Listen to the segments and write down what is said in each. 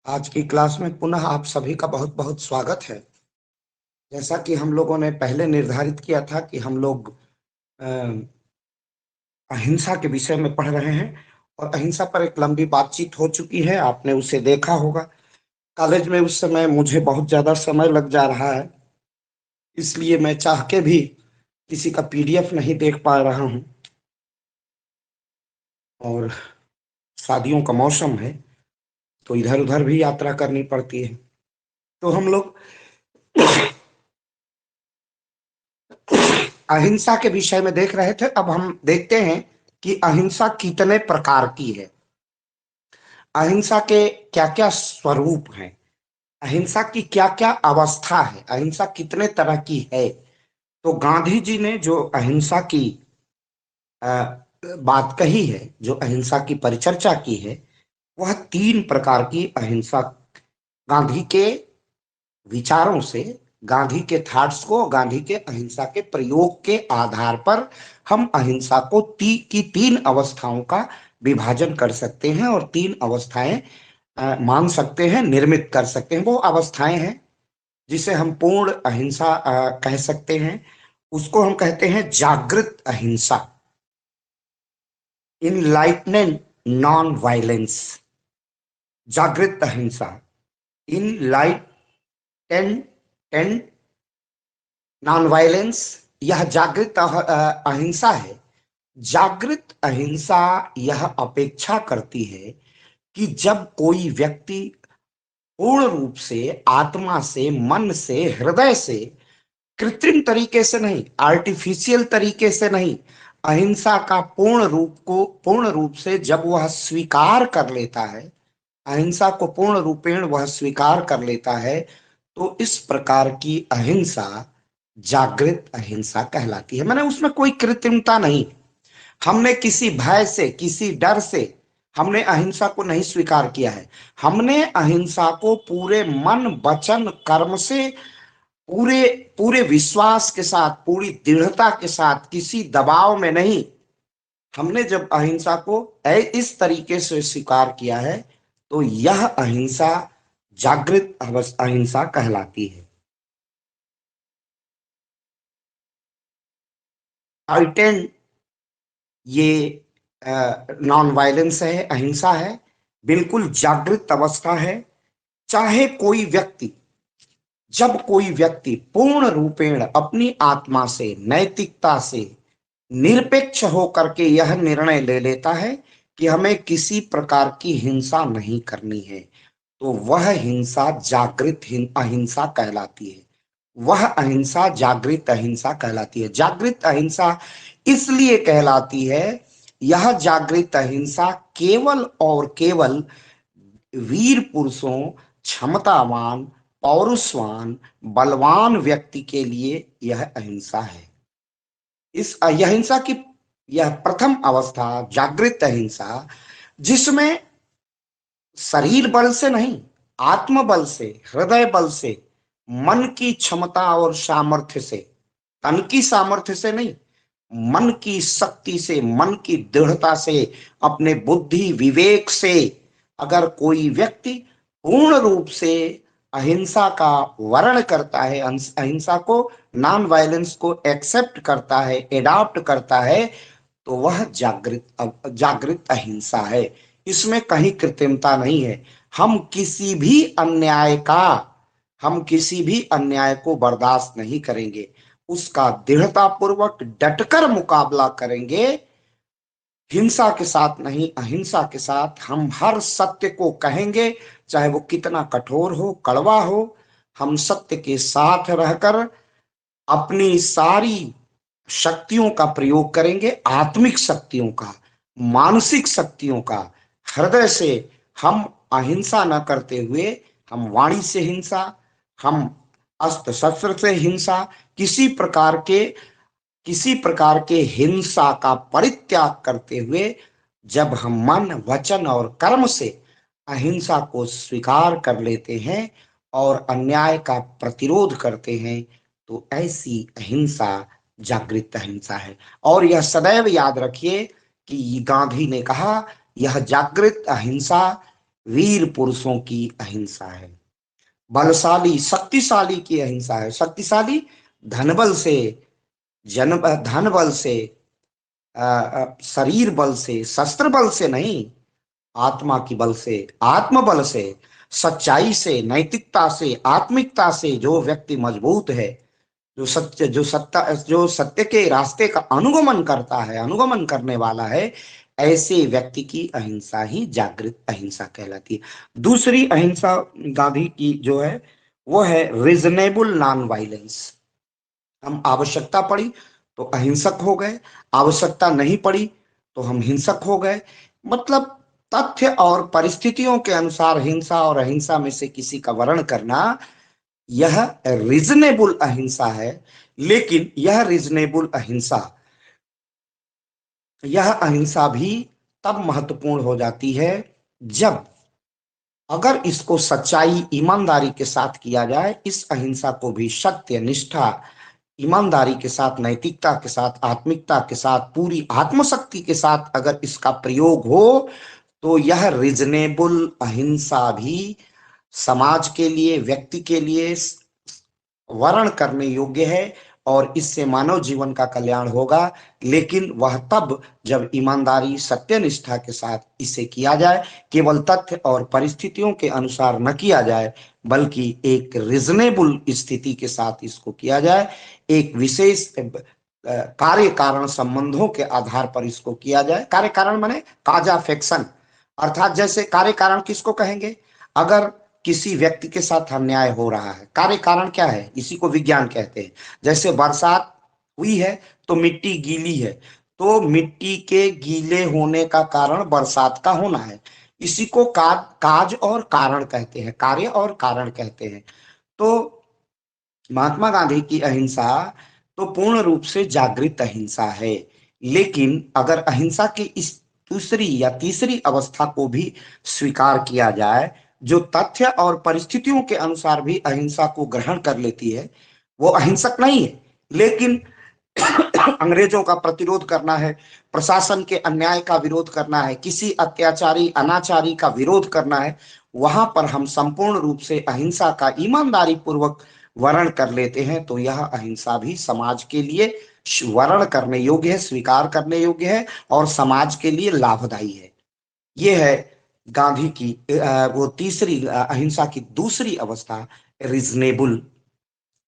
आज की क्लास में पुनः आप सभी का बहुत बहुत स्वागत है। जैसा कि हम लोगों ने पहले निर्धारित किया था कि हम लोग अ, अहिंसा के विषय में पढ़ रहे हैं और अहिंसा पर एक लंबी बातचीत हो चुकी है, आपने उसे देखा होगा। कॉलेज में उस समय मुझे बहुत ज्यादा समय लग जा रहा है, इसलिए मैं चाह के भी किसी का पीडीएफ नहीं देख पा रहा हूँ। और शादियों का मौसम है तो इधर उधर भी यात्रा करनी पड़ती है। तो हम लोग अहिंसा के विषय में देख रहे थे। अब हम देखते हैं कि अहिंसा कितने प्रकार की है, अहिंसा के क्या क्या स्वरूप हैं, अहिंसा की क्या क्या अवस्था है, अहिंसा कितने तरह की है। तो गांधी जी ने जो अहिंसा की बात कही है, जो अहिंसा की परिचर्चा की है, वह तीन प्रकार की अहिंसा गांधी के विचारों से, गांधी के थॉट्स को, गांधी के अहिंसा के प्रयोग के आधार पर हम अहिंसा को की तीन अवस्थाओं का विभाजन कर सकते हैं और तीन अवस्थाएं मान सकते हैं, निर्मित कर सकते हैं। वो अवस्थाएं हैं जिसे हम पूर्ण अहिंसा कह सकते हैं। उसको हम कहते हैं जागृत अहिंसा, इनलाइटनेंट नॉन वायलेंस। जागृत अहिंसा, इनलाइटेंट नॉन वायलेंस, यह जागृत अहिंसा है। जागृत अहिंसा यह अपेक्षा करती है कि जब कोई व्यक्ति पूर्ण रूप से, आत्मा से, मन से, हृदय से, कृत्रिम तरीके से नहीं, आर्टिफिशियल तरीके से नहीं, अहिंसा का पूर्ण रूप से जब वह स्वीकार कर लेता है, अहिंसा को पूर्ण रूपेण वह स्वीकार कर लेता है, तो इस प्रकार की अहिंसा जागृत अहिंसा कहलाती है। मैंने उसमें कोई कृत्रिमता नहीं, हमने किसी भय से, किसी डर से हमने अहिंसा को नहीं स्वीकार किया है। हमने अहिंसा को पूरे मन, वचन, कर्म से, पूरे पूरे विश्वास के साथ, पूरी दृढ़ता के साथ, किसी दबाव में नहीं, हमने जब अहिंसा को इस तरीके से स्वीकार किया है, तो यह अहिंसा जागृत अहिंसा कहलाती है। अल्टेन, ये नॉन वायलेंस है, अहिंसा है, बिल्कुल जागृत अवस्था है। चाहे कोई व्यक्ति, जब कोई व्यक्ति पूर्ण रूपेण अपनी आत्मा से, नैतिकता से निरपेक्ष होकर के यह निर्णय ले लेता है कि हमें किसी प्रकार की हिंसा नहीं करनी है, तो वह हिंसा जागृत अहिंसा कहलाती है। वह अहिंसा जागृत अहिंसा कहलाती है। जागृत अहिंसा इसलिए कहलाती है, यह जागृत अहिंसा केवल और केवल वीर पुरुषों, क्षमतावान, पौरुषवान, बलवान व्यक्ति के लिए यह अहिंसा है। इस अहिंसा की यह प्रथम अवस्था जागृत अहिंसा, जिसमें शरीर बल से नहीं, आत्मबल से, हृदय बल से, मन की क्षमता और सामर्थ्य से, तन की सामर्थ्य से नहीं, मन की शक्ति से, मन की दृढ़ता से, अपने बुद्धि विवेक से, अगर कोई व्यक्ति पूर्ण रूप से अहिंसा का वर्ण करता है, अहिंसा को, नॉन वायलेंस को एक्सेप्ट करता है, एडॉप्ट करता है, तो वह जागृत अहिंसा है। इसमें कहीं कृत्रिमता नहीं है। हम किसी भी अन्याय का, हम किसी भी अन्याय को बर्दाश्त नहीं करेंगे, उसका दृढ़ता पूर्वक डटकर मुकाबला करेंगे। हिंसा के साथ नहीं, अहिंसा के साथ हम हर सत्य को कहेंगे, चाहे वो कितना कठोर हो, कड़वा हो। हम सत्य के साथ रहकर अपनी सारी शक्तियों का प्रयोग करेंगे, आत्मिक शक्तियों का, मानसिक शक्तियों का। हृदय से हम अहिंसा न करते हुए, हम वाणी से हिंसा, हम अस्त्र शस्त्र से हिंसा, किसी प्रकार के किसी प्रकार के हिंसा का परित्याग करते हुए, जब हम मन, वचन और कर्म से अहिंसा को स्वीकार कर लेते हैं और अन्याय का प्रतिरोध करते हैं, तो ऐसी अहिंसा जागृत अहिंसा है। और यह सदैव याद रखिए कि गांधी ने कहा, यह जागृत अहिंसा वीर पुरुषों की अहिंसा है। बलशाली शक्तिशाली की अहिंसा है। शक्तिशाली धन बल से, धन बल से, शरीर बल से, शस्त्र बल से नहीं, आत्मा की बल से, आत्म बल से, सच्चाई से, नैतिकता से, आत्मिकता से जो व्यक्ति मजबूत है, जो सत्य के रास्ते का अनुगमन करता है, अनुगमन करने वाला है, ऐसे व्यक्ति की अहिंसा ही जागृत अहिंसा कहलाती है। दूसरी अहिंसा गांधी की जो है वो है रीजनेबल नॉन वायलेंस। हम आवश्यकता पड़ी तो अहिंसक हो गए, आवश्यकता नहीं पड़ी तो हम हिंसक हो गए। मतलब तथ्य और परिस्थितियों के अनुसार हिंसा और अहिंसा में से किसी का वर्ण करना, यह रीजनेबल अहिंसा है। लेकिन यह अहिंसा भी तब महत्वपूर्ण हो जाती है जब, अगर इसको सच्चाई ईमानदारी के साथ किया जाए, इस अहिंसा को भी सत्य निष्ठा ईमानदारी के साथ, नैतिकता के साथ, आत्मिकता के साथ, पूरी आत्मशक्ति के साथ अगर इसका प्रयोग हो, तो यह रीजनेबल अहिंसा भी समाज के लिए, व्यक्ति के लिए वर्ण करने योग्य है और इससे मानव जीवन का कल्याण होगा। लेकिन वह तब जब ईमानदारी सत्यनिष्ठा के साथ इसे किया जाए, केवल तथ्य और परिस्थितियों के अनुसार न किया जाए, बल्कि एक रीजनेबल स्थिति के साथ इसको किया जाए, एक विशेष कार्य कारण संबंधों के आधार पर इसको किया जाए। कार्य कारण माने काज अफेक्शन, अर्थात जैसे कार्य कारण किसको कहेंगे? अगर किसी व्यक्ति के साथ अन्याय हो रहा है, कार्य कारण क्या है? इसी को विज्ञान कहते हैं। जैसे बरसात हुई है तो मिट्टी गीली है, तो मिट्टी के गीले होने का कारण बरसात का होना है। इसी को काज और कारण कहते हैं, कार्य और कारण कहते हैं। तो महात्मा गांधी की अहिंसा तो पूर्ण रूप से जागृत अहिंसा है। लेकिन अगर अहिंसा की इस दूसरी या तीसरी अवस्था को भी स्वीकार किया जाए, जो तथ्य और परिस्थितियों के अनुसार भी अहिंसा को ग्रहण कर लेती है, वो अहिंसक नहीं है। लेकिन अंग्रेजों का प्रतिरोध करना है, प्रशासन के अन्याय का विरोध करना है, किसी अत्याचारी अनाचारी का विरोध करना है, वहां पर हम संपूर्ण रूप से अहिंसा का ईमानदारी पूर्वक वर्ण कर लेते हैं, तो यह अहिंसा भी समाज के लिए वर्ण करने योग्य है, स्वीकार करने योग्य है और समाज के लिए लाभदायी है। ये है गांधी की वो तीसरी अहिंसा की दूसरी अवस्था, रीजनेबल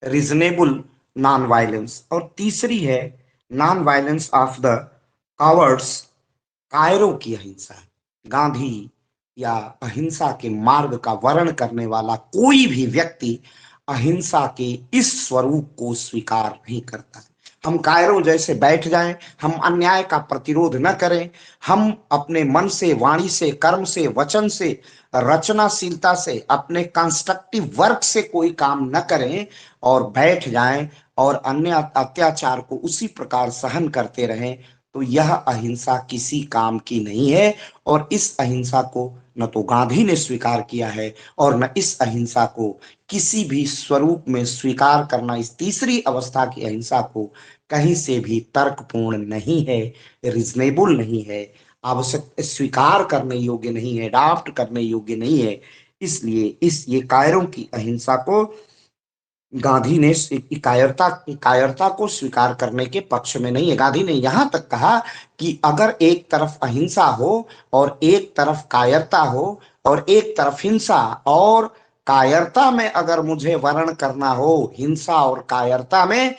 रीजनेबल नॉन वायलेंस। और तीसरी है non violence of the cowards, कायरों की अहिंसा। गांधी या अहिंसा के मार्ग का वर्ण करने वाला कोई भी व्यक्ति अहिंसा के इस स्वरूप को स्वीकार नहीं करता। हम कायरों जैसे बैठ जाएं, हम अन्याय का प्रतिरोध न करें, हम अपने मन से, वाणी से, कर्म से, वचन से, रचनाशीलता से, अपने कंस्ट्रक्टिव वर्क से कोई काम न करें और बैठ जाएं और अन्य अत्याचार को उसी प्रकार सहन करते रहें, तो यह अहिंसा किसी काम की नहीं है। और इस अहिंसा को न तो गांधी ने स्वीकार किया है और न इस अहिंसा को किसी भी स्वरूप में स्वीकार करना, इस तीसरी अवस्था की अहिंसा को कहीं से भी तर्कपूर्ण नहीं है, रिजनेबल नहीं है, आवश्यक स्वीकार करने योग्य नहीं है, अडॉप्ट करने योग्य नहीं है। इसलिए ये कायरों की अहिंसा को गांधी ने कायरता को स्वीकार करने के पक्ष में नहीं है। गांधी ने यहां तक कहा कि अगर एक तरफ अहिंसा हो और एक तरफ कायरता हो और एक तरफ हिंसा, और कायरता में अगर मुझे वर्ण करना हो, हिंसा और कायरता में,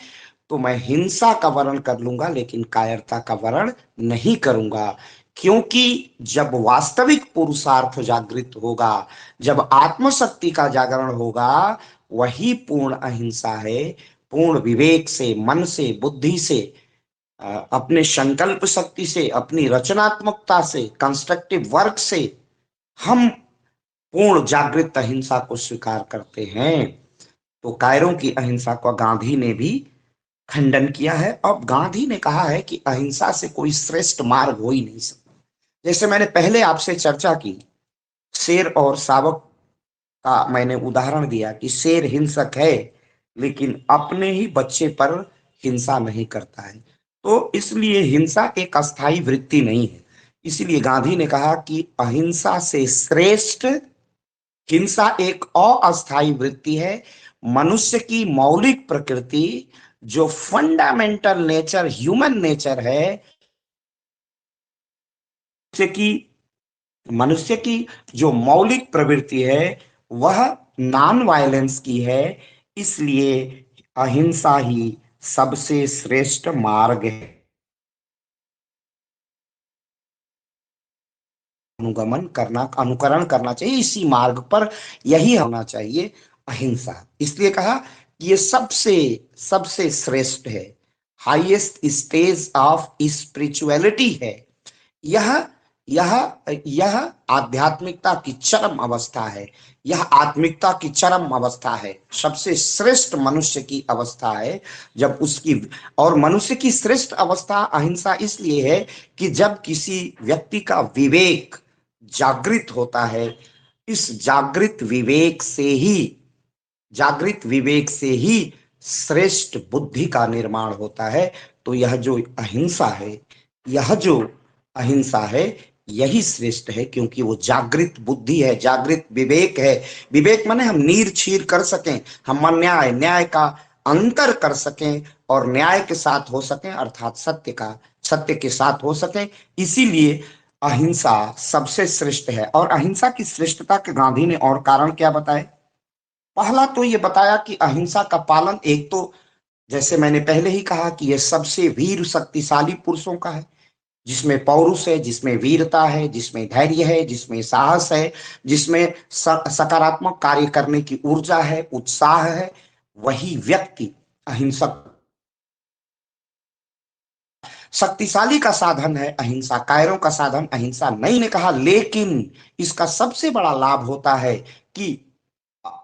तो मैं हिंसा का वर्ण कर लूंगा लेकिन कायरता का वर्ण नहीं करूंगा। क्योंकि जब वास्तविक पुरुषार्थ जागृत होगा, जब आत्मशक्ति का जागरण होगा, वही पूर्ण अहिंसा है। पूर्ण विवेक से, मन से, बुद्धि से, अपने संकल्प शक्ति से, अपनी रचनात्मकता से, कंस्ट्रक्टिव वर्क से हम पूर्ण जागृत अहिंसा को स्वीकार करते हैं। तो कायरों की अहिंसा को गांधी ने भी खंडन किया है। अब गांधी ने कहा है कि अहिंसा से कोई श्रेष्ठ मार्ग हो ही नहीं सकता। जैसे मैंने पहले आपसे चर्चा की, शेर और शावक का मैंने उदाहरण दिया कि शेर हिंसक है लेकिन अपने ही बच्चे पर हिंसा नहीं करता है। तो इसलिए हिंसा एक अस्थाई वृत्ति नहीं है। इसीलिए गांधी ने कहा कि अहिंसा से श्रेष्ठ हिंसा एक अस्थायी वृत्ति है। मनुष्य की मौलिक प्रकृति, जो फंडामेंटल नेचर, ह्यूमन नेचर है, मनुष्य की मनुष्य की जो मौलिक प्रवृत्ति है वह नॉन वायलेंस की है। इसलिए अहिंसा ही सबसे श्रेष्ठ मार्ग है। अनुकरण करना चाहिए इसी मार्ग पर, यही होना चाहिए अहिंसा। इसलिए कहा कि ये सबसे सबसे श्रेष्ठ है, हाईएस्ट स्टेज ऑफ स्पिरिचुअलिटी है। यह यह यह आध्यात्मिकता की चरम अवस्था है, यह आत्मिकता की चरम अवस्था है, सबसे श्रेष्ठ मनुष्य की अवस्था है जब उसकी। और मनुष्य की श्रेष्ठ अवस्था अहिंसा इसलिए है कि जब किसी व्यक्ति का विवेक जागृत होता है, इस जागृत विवेक से ही श्रेष्ठ बुद्धि का निर्माण होता है। तो यह जो अहिंसा है यही श्रेष्ठ है, क्योंकि वो जागृत बुद्धि है, जागृत विवेक है। विवेक माने हम नीर छीर कर सकें, हम न्याय का अंतर कर सकें और न्याय के साथ हो सकें, अर्थात सत्य के साथ हो सकें। इसीलिए अहिंसा सबसे श्रेष्ठ है। और अहिंसा की श्रेष्ठता के गांधी ने और कारण क्या बताए? पहला तो ये बताया कि अहिंसा का पालन, एक तो जैसे मैंने पहले ही कहा कि यह सबसे वीर शक्तिशाली पुरुषों का है, जिसमें पौरुष है, जिसमें वीरता है, जिसमें धैर्य है, जिसमें साहस है, जिसमें सकारात्मक कार्य करने की ऊर्जा है, उत्साह है, वही व्यक्ति अहिंसक। शक्तिशाली का साधन है अहिंसा, कायरों का साधन अहिंसा नहीं ने कहा, लेकिन इसका सबसे बड़ा लाभ होता है कि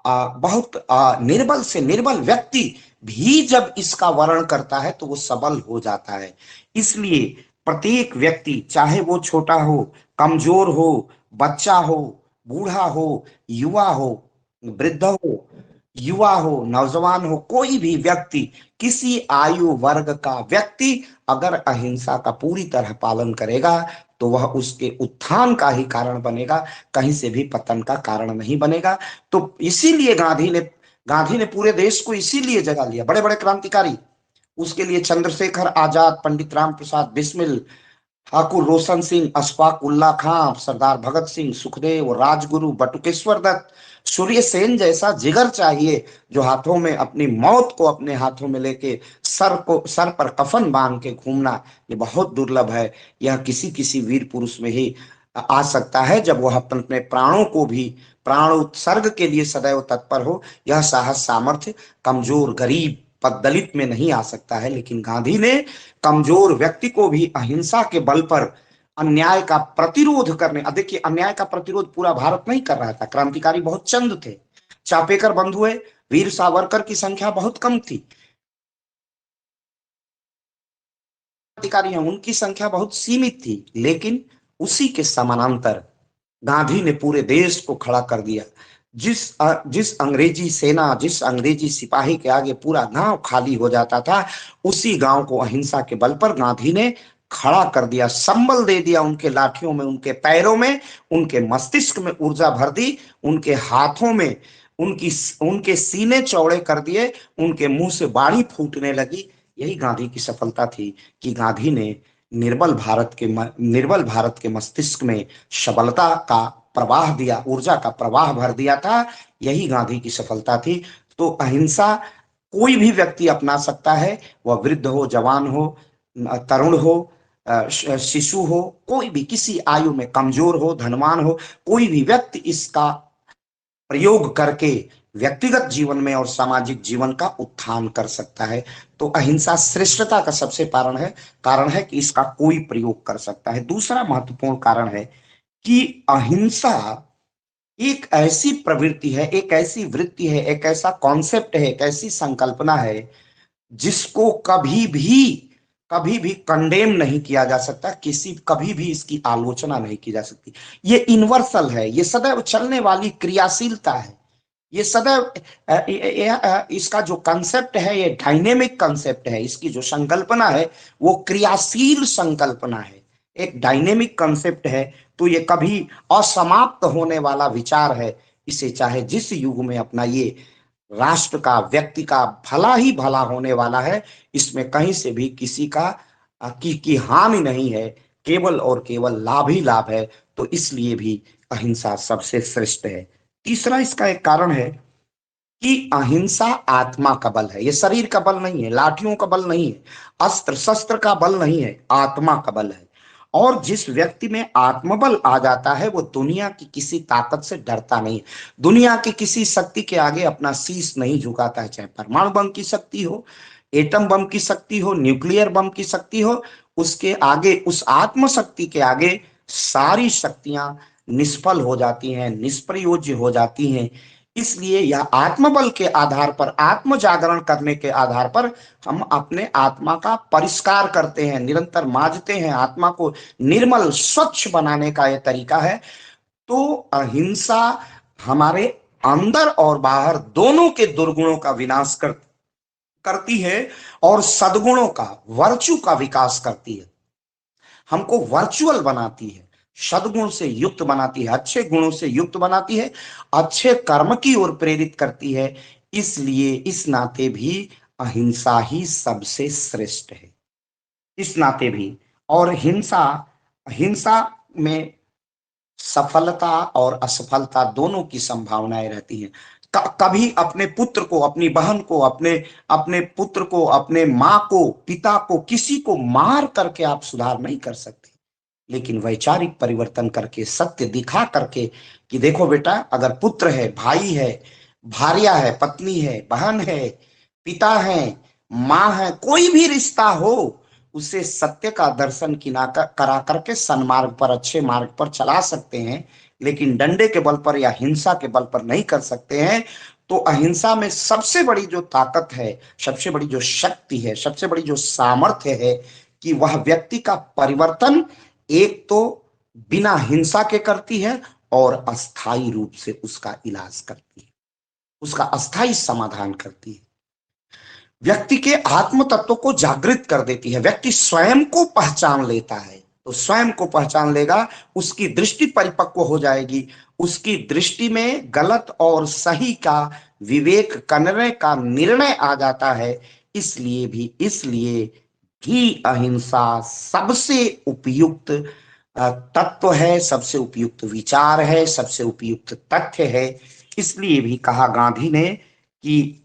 बहुत निर्बल से निर्बल व्यक्ति भी जब इसका वर्ण करता है तो वो सबल हो जाता है। इसलिए प्रत्येक व्यक्ति, चाहे वो छोटा हो, कमजोर हो, बच्चा हो, बूढ़ा हो, युवा हो, वृद्ध हो, नौजवान हो, कोई भी व्यक्ति, किसी आयु वर्ग का व्यक्ति अगर अहिंसा का पूरी तरह पालन करेगा तो वह उसके उत्थान का ही कारण बनेगा, कहीं से भी पतन का कारण नहीं बनेगा। तो इसीलिए गांधी ने पूरे देश को इसीलिए जगा लिया, बड़े बड़े क्रांतिकारी, उसके लिए चंद्रशेखर आजाद, पंडित राम प्रसाद बिस्मिल, ठाकुर रोशन सिंह, अशफाक उल्ला खां, सरदार भगत सिंह, सुखदेव, राजगुरु, बटुकेश्वर दत्त, सूर्य सेन जैसा जिगर चाहिए, जो हाथों में अपनी मौत को अपने हाथों में लेके सर पर कफन बांध के घूमना, ये बहुत दुर्लभ है। यह किसी किसी वीर पुरुष में ही आ सकता है, जब वह अपने प्राणों को भी प्राण उत्सर्ग के लिए सदैव तत्पर हो। यह साहस सामर्थ्य कमजोर, गरीब, दलित में नहीं आ सकता है। लेकिन गांधी ने कमजोर व्यक्ति को भी अहिंसा के बल पर अन्याय का प्रतिरोध करने, देखिए अन्याय का प्रतिरोध पूरा भारत नहीं कर रहा था, क्रांतिकारी बहुत चंद थे, चापेकर बंधुए, वीर सावरकर की संख्या बहुत कम थी, क्रांतिकारी हैं उनकी संख्या बहुत सीमित थी, लेकिन उसी के समानांतर गांधी ने पूरे देश को खड़ा कर दिया। जिस अंग्रेजी सेना, जिस अंग्रेजी सिपाही के आगे पूरा गांव खाली हो जाता था, उसी गांव को अहिंसा के बल पर गांधी ने खड़ा कर दिया, संबल दे दिया, उनके लाठियों में, उनके पैरों में, उनके मस्तिष्क में ऊर्जा भर दी, उनके हाथों में उनके सीने चौड़े कर दिए, उनके मुंह से बाड़ी फूटने लगी। यही गांधी की सफलता थी कि गांधी ने निर्बल भारत के मस्तिष्क में सबलता का प्रवाह दिया, ऊर्जा का प्रवाह भर दिया था। यही गांधी की सफलता थी। तो अहिंसा कोई भी व्यक्ति अपना सकता है, वह वृद्ध हो, जवान हो, तरुण हो, शिशु हो, कोई भी, किसी आयु में, कमजोर हो, धनवान हो, कोई भी व्यक्ति इसका प्रयोग करके व्यक्तिगत जीवन में और सामाजिक जीवन का उत्थान कर सकता है। तो अहिंसा श्रेष्ठता का सबसे कारण है कि इसका कोई प्रयोग कर सकता है। दूसरा महत्वपूर्ण कारण है कि अहिंसा एक ऐसी प्रवृत्ति है, एक ऐसी वृत्ति है, एक ऐसा कॉन्सेप्ट है, एक ऐसी संकल्पना है जिसको कभी भी कंडेम नहीं किया जा सकता, कभी भी इसकी आलोचना नहीं की जा सकती। ये यूनिवर्सल है, ये सदैव चलने वाली क्रियाशीलता है, ये सदैव इसका जो कंसेप्ट है ये डायनेमिक कंसेप्ट है, इसकी जो संकल्पना है वो क्रियाशील संकल्पना है। एक डायनेमिक कंसेप्ट है। तो ये कभी असमाप्त होने वाला विचार है। इसे चाहे जिस युग में अपना ये राष्ट्र का, व्यक्ति का भला ही भला होने वाला है। इसमें कहीं से भी किसी का की हानि नहीं है, केवल और केवल लाभ ही लाभ है। तो इसलिए भी अहिंसा सबसे श्रेष्ठ है। तीसरा इसका एक कारण है कि अहिंसा आत्मा का बल है। ये शरीर का बल नहीं है, लाठियों का बल नहीं है, अस्त्र शस्त्र का बल नहीं है, आत्मा का बल है। और जिस व्यक्ति में आत्मबल आ जाता है वो दुनिया की किसी ताकत से डरता नहीं, दुनिया की किसी शक्ति के आगे अपना शीश नहीं झुकाता है। चाहे परमाणु बम की शक्ति हो, एटम बम की शक्ति हो, न्यूक्लियर बम की शक्ति हो, उसके आगे, उस आत्म शक्ति के आगे सारी शक्तियां निष्फल हो जाती हैं, निष्प्रयोज्य हो जाती हैं। इसलिए यह आत्मबल के आधार पर, आत्म जागरण करने के आधार पर हम अपने आत्मा का परिष्कार करते हैं, निरंतर मांजते हैं। आत्मा को निर्मल स्वच्छ बनाने का यह तरीका है। तो अहिंसा हमारे अंदर और बाहर दोनों के दुर्गुणों का विनाश करती है और सद्गुणों का, वर्चू का विकास करती है। हमको वर्चुअल बनाती है, सद्गुण से युक्त बनाती है, अच्छे गुणों से युक्त बनाती है, अच्छे कर्म की ओर प्रेरित करती है। इसलिए इस नाते भी अहिंसा ही सबसे श्रेष्ठ है, इस नाते भी। और हिंसा, हिंसा में सफलता और असफलता दोनों की संभावनाएं रहती हैं। कभी अपने पुत्र को, अपनी बहन को, अपने अपने पुत्र को, अपने माँ को, पिता को, किसी को मार करके आप सुधार नहीं कर सकते। लेकिन वैचारिक परिवर्तन करके, सत्य दिखा करके कि देखो बेटा, अगर पुत्र है, भाई है, भार्या है, पत्नी है, बहन है, पिता है, माँ है, कोई भी रिश्ता हो, उसे सत्य का दर्शन करा करके सन्मार्ग पर, अच्छे मार्ग पर चला सकते हैं। लेकिन डंडे के बल पर या हिंसा के बल पर नहीं कर सकते हैं। तो अहिंसा में सबसे बड़ी जो ताकत है, सबसे बड़ी जो शक्ति है, सबसे बड़ी जो सामर्थ्य है कि वह व्यक्ति का परिवर्तन एक तो बिना हिंसा के करती है और अस्थाई रूप से उसका इलाज करती है, उसका अस्थाई समाधान करती है, व्यक्ति के आत्म तत्व को जागृत कर देती है। व्यक्ति स्वयं को पहचान लेता है। तो स्वयं को पहचान लेगा, उसकी दृष्टि परिपक्व हो जाएगी, उसकी दृष्टि में गलत और सही का विवेक करने का निर्णय आ जाता है। इसलिए भी अहिंसा सबसे उपयुक्त तत्व है, सबसे उपयुक्त विचार है, सबसे उपयुक्त तथ्य है। इसलिए भी कहा गांधी ने कि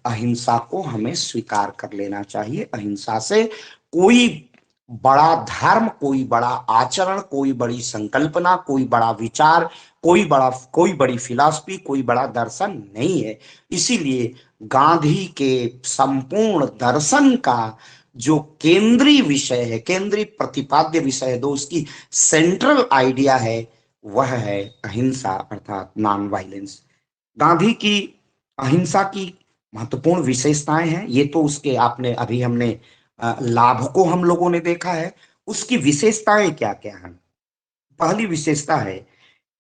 अहिंसा को हमें स्वीकार कर लेना चाहिए। अहिंसा से कोई बड़ा धर्म, कोई बड़ा आचरण, कोई बड़ी संकल्पना, कोई बड़ा विचार, कोई बड़ी फिलॉसफी, कोई बड़ा दर्शन नहीं है। इसीलिए गांधी के संपूर्ण दर्शन का जो केंद्रीय विषय है, केंद्रीय प्रतिपाद्य विषय है, जो उसकी सेंट्रल आइडिया है, वह है अहिंसा अर्थात नॉन वायलेंस। गांधी की अहिंसा की महत्वपूर्ण विशेषताएं हैं। ये तो उसके, आपने अभी हमने लाभ को हम लोगों ने देखा है। उसकी विशेषताएं क्या क्या हैं? पहली विशेषता है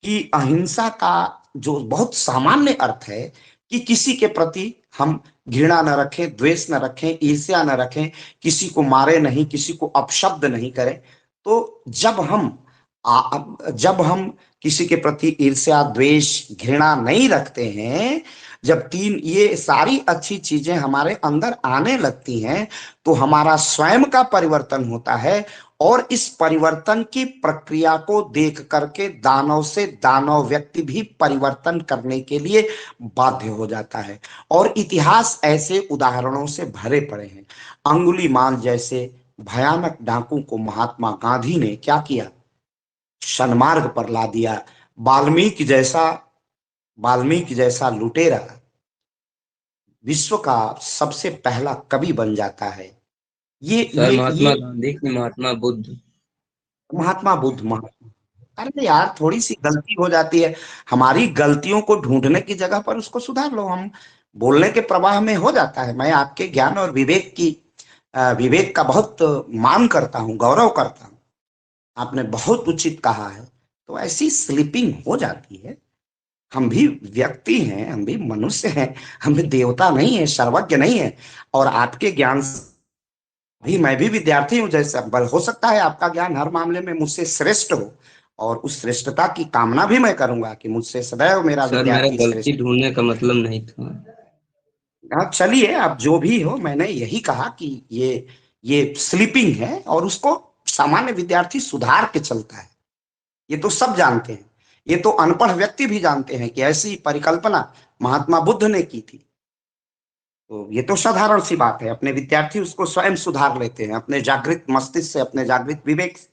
कि अहिंसा का जो बहुत सामान्य अर्थ है कि किसी के प्रति हम घृणा न रखें, द्वेष न रखें, ईर्ष्या न रखें, किसी को मारे नहीं, किसी को अपशब्द नहीं करें। तो जब हम किसी के प्रति ईर्ष्या, द्वेष, घृणा नहीं रखते हैं, जब तीन ये सारी अच्छी चीजें हमारे अंदर आने लगती हैं, तो हमारा स्वयं का परिवर्तन होता है। और इस परिवर्तन की प्रक्रिया को देख करके दानव से दानव व्यक्ति भी परिवर्तन करने के लिए बाध्य हो जाता है। और इतिहास ऐसे उदाहरणों से भरे पड़े हैं। अंगुलीमाल जैसे भयानक डाकू को महात्मा गांधी ने क्या किया? सन्मार्ग पर ला दिया। वाल्मीकि जैसा लुटेरा विश्व का सबसे पहला कवि बन जाता है। सर, महात्मा ये गांधी की महात्मा बुद्ध। महात्मा बुद्ध, महात्मा, अरे यार थोड़ी सी गलती हो जाती है। हमारी गलतियों को ढूंढने की जगह पर उसको सुधार लो। हम बोलने के प्रवाह में हो जाता है। मैं आपके ज्ञान और विवेक का बहुत मान करता हूँ, गौरव करता हूँ। आपने बहुत उचित कहा है। तो ऐसी स्लिपिंग हो जाती है। हम भी व्यक्ति हैं, हम भी मनुष्य हैं, हम भी देवता नहीं है, सर्वज्ञ नहीं है। और आपके ज्ञान भाई मैं भी विद्यार्थी हूँ, जैसे बल हो सकता है आपका ज्ञान हर मामले में मुझसे श्रेष्ठ हो, और उस श्रेष्ठता की कामना भी मैं करूंगा कि मुझसे सदैव मेरा सर मेरा विद्यार्थी गलती श्रेष्ठ। ढूंढने का मतलब नहीं था। हाँ चलिए, आप जो भी हो, मैंने यही कहा कि ये स्लीपिंग है और उसको सामान्य विद्यार्थी सुधार के चलता है। ये तो सब जानते हैं, ये तो अनपढ़ व्यक्ति भी जानते हैं कि ऐसी परिकल्पना महात्मा बुद्ध ने की थी। तो ये तो साधारण सी बात है, अपने विद्यार्थी उसको स्वयं सुधार लेते हैं अपने जागृत मस्तिष्क से, अपने जागृत विवेक से।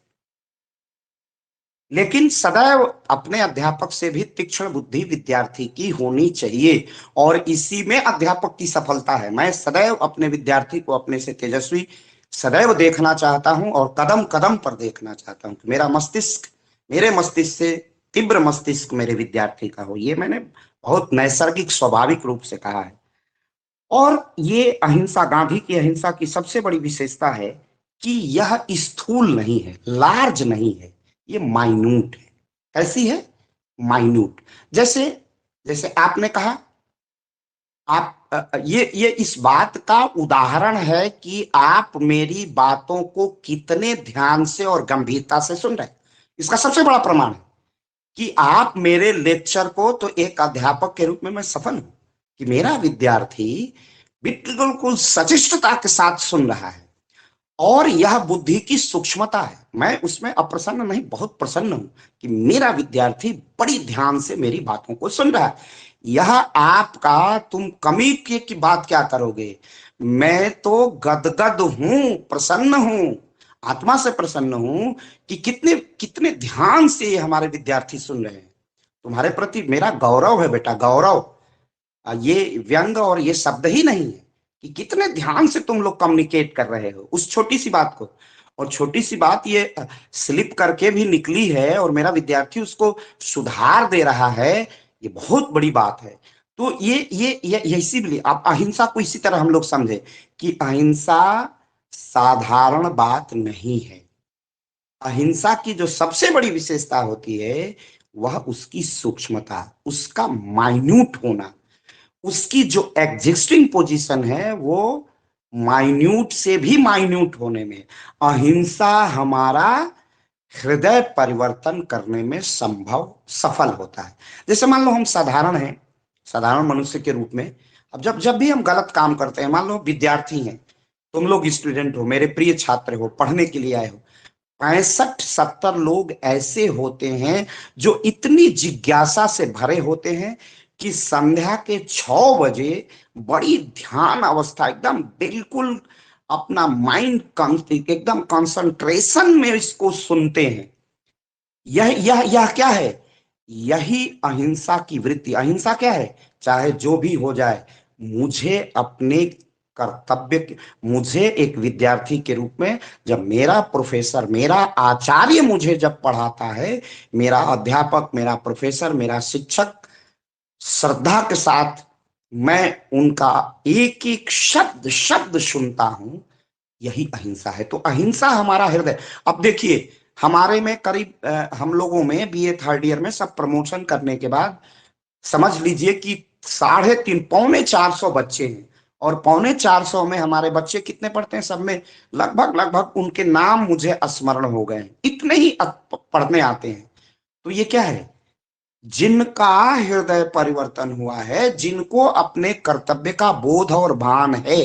लेकिन सदैव अपने अध्यापक से भी तीक्ष्ण बुद्धि विद्यार्थी की होनी चाहिए, और इसी में अध्यापक की सफलता है। मैं सदैव अपने विद्यार्थी को अपने से तेजस्वी सदैव देखना चाहता हूं, और कदम कदम पर देखना चाहता हूं कि मेरे मस्तिष्क से तीव्र मस्तिष्क मेरे विद्यार्थी का हो। ये मैंने बहुत नैसर्गिक स्वाभाविक रूप से कहा है। और ये अहिंसा, गांधी की अहिंसा की सबसे बड़ी विशेषता है कि यह स्थूल नहीं है, लार्ज नहीं है, ये माइन्यूट है। कैसी है? माइन्यूट। जैसे जैसे आपने कहा, ये इस बात का उदाहरण है कि आप मेरी बातों को कितने ध्यान से और गंभीरता से सुन रहे हैं। इसका सबसे बड़ा प्रमाण है कि आप मेरे लेक्चर को, तो एक अध्यापक के रूप में मैं सफल हूं कि मेरा विद्यार्थी बिल्कुल सचिष्टता के साथ सुन रहा है। और यह बुद्धि की सूक्ष्मता है, मैं उसमें अप्रसन्न नहीं, बहुत प्रसन्न हूं कि मेरा विद्यार्थी बड़ी ध्यान से मेरी बातों को सुन रहा है। यह आपका, तुम कमी की बात क्या करोगे, मैं तो गदगद हूं, प्रसन्न हूं, आत्मा से प्रसन्न हूं कि कितने कितने ध्यान से ये हमारे विद्यार्थी सुन रहे हैं। तुम्हारे प्रति मेरा गौरव है बेटा, गौरव। ये व्यंग और ये शब्द ही नहीं है कि कितने ध्यान से तुम लोग कम्युनिकेट कर रहे हो उस छोटी सी बात को। और छोटी सी बात ये स्लिप करके भी निकली है और मेरा विद्यार्थी उसको सुधार दे रहा है, ये बहुत बड़ी बात है। तो ये इसीलिए आप अहिंसा को इसी तरह हम लोग समझे कि अहिंसा साधारण बात नहीं है। अहिंसा की जो सबसे बड़ी विशेषता होती है वह उसकी सूक्ष्मता, उसका माइन्यूट होना, उसकी जो एग्जिस्टिंग पोजीशन है वो माइन्यूट से भी माइन्यूट होने में अहिंसा हमारा हृदय परिवर्तन करने में सफल होता है। जैसे मान लो हम साधारण हैं, साधारण मनुष्य के रूप में, अब जब जब भी हम गलत काम करते हैं, मान लो विद्यार्थी हैं, तुम लोग स्टूडेंट हो, मेरे प्रिय छात्र हो, पढ़ने के लिए आए हो, 65-70 लोग ऐसे होते हैं जो इतनी जिज्ञासा से भरे होते हैं कि संध्या के 6 बजे बड़ी ध्यान अवस्था, एकदम बिल्कुल अपना माइंड एकदम कंसंट्रेशन में इसको सुनते हैं। यह क्या है? यही अहिंसा की वृत्ति। अहिंसा क्या है? चाहे जो भी हो जाए, मुझे अपने कर्तव्य, मुझे एक विद्यार्थी के रूप में, जब मेरा प्रोफेसर, मेरा आचार्य मुझे जब पढ़ाता है, मेरा अध्यापक, मेरा प्रोफेसर, मेरा शिक्षक, श्रद्धा के साथ मैं उनका एक एक शब्द शब्द सुनता हूं, यही अहिंसा है। तो अहिंसा हमारा हृदय। अब देखिए, हमारे में करीब हम लोगों में बीए थर्ड ईयर में सब प्रमोशन करने के बाद समझ लीजिए कि 350 400 बच्चे हैं, और 450 में हमारे बच्चे कितने पढ़ते हैं? सब में लगभग लगभग उनके नाम मुझे स्मरण हो गए, इतने ही पढ़ने आते हैं। तो ये क्या है? जिनका हृदय परिवर्तन हुआ है, जिनको अपने कर्तव्य का बोध और भान है,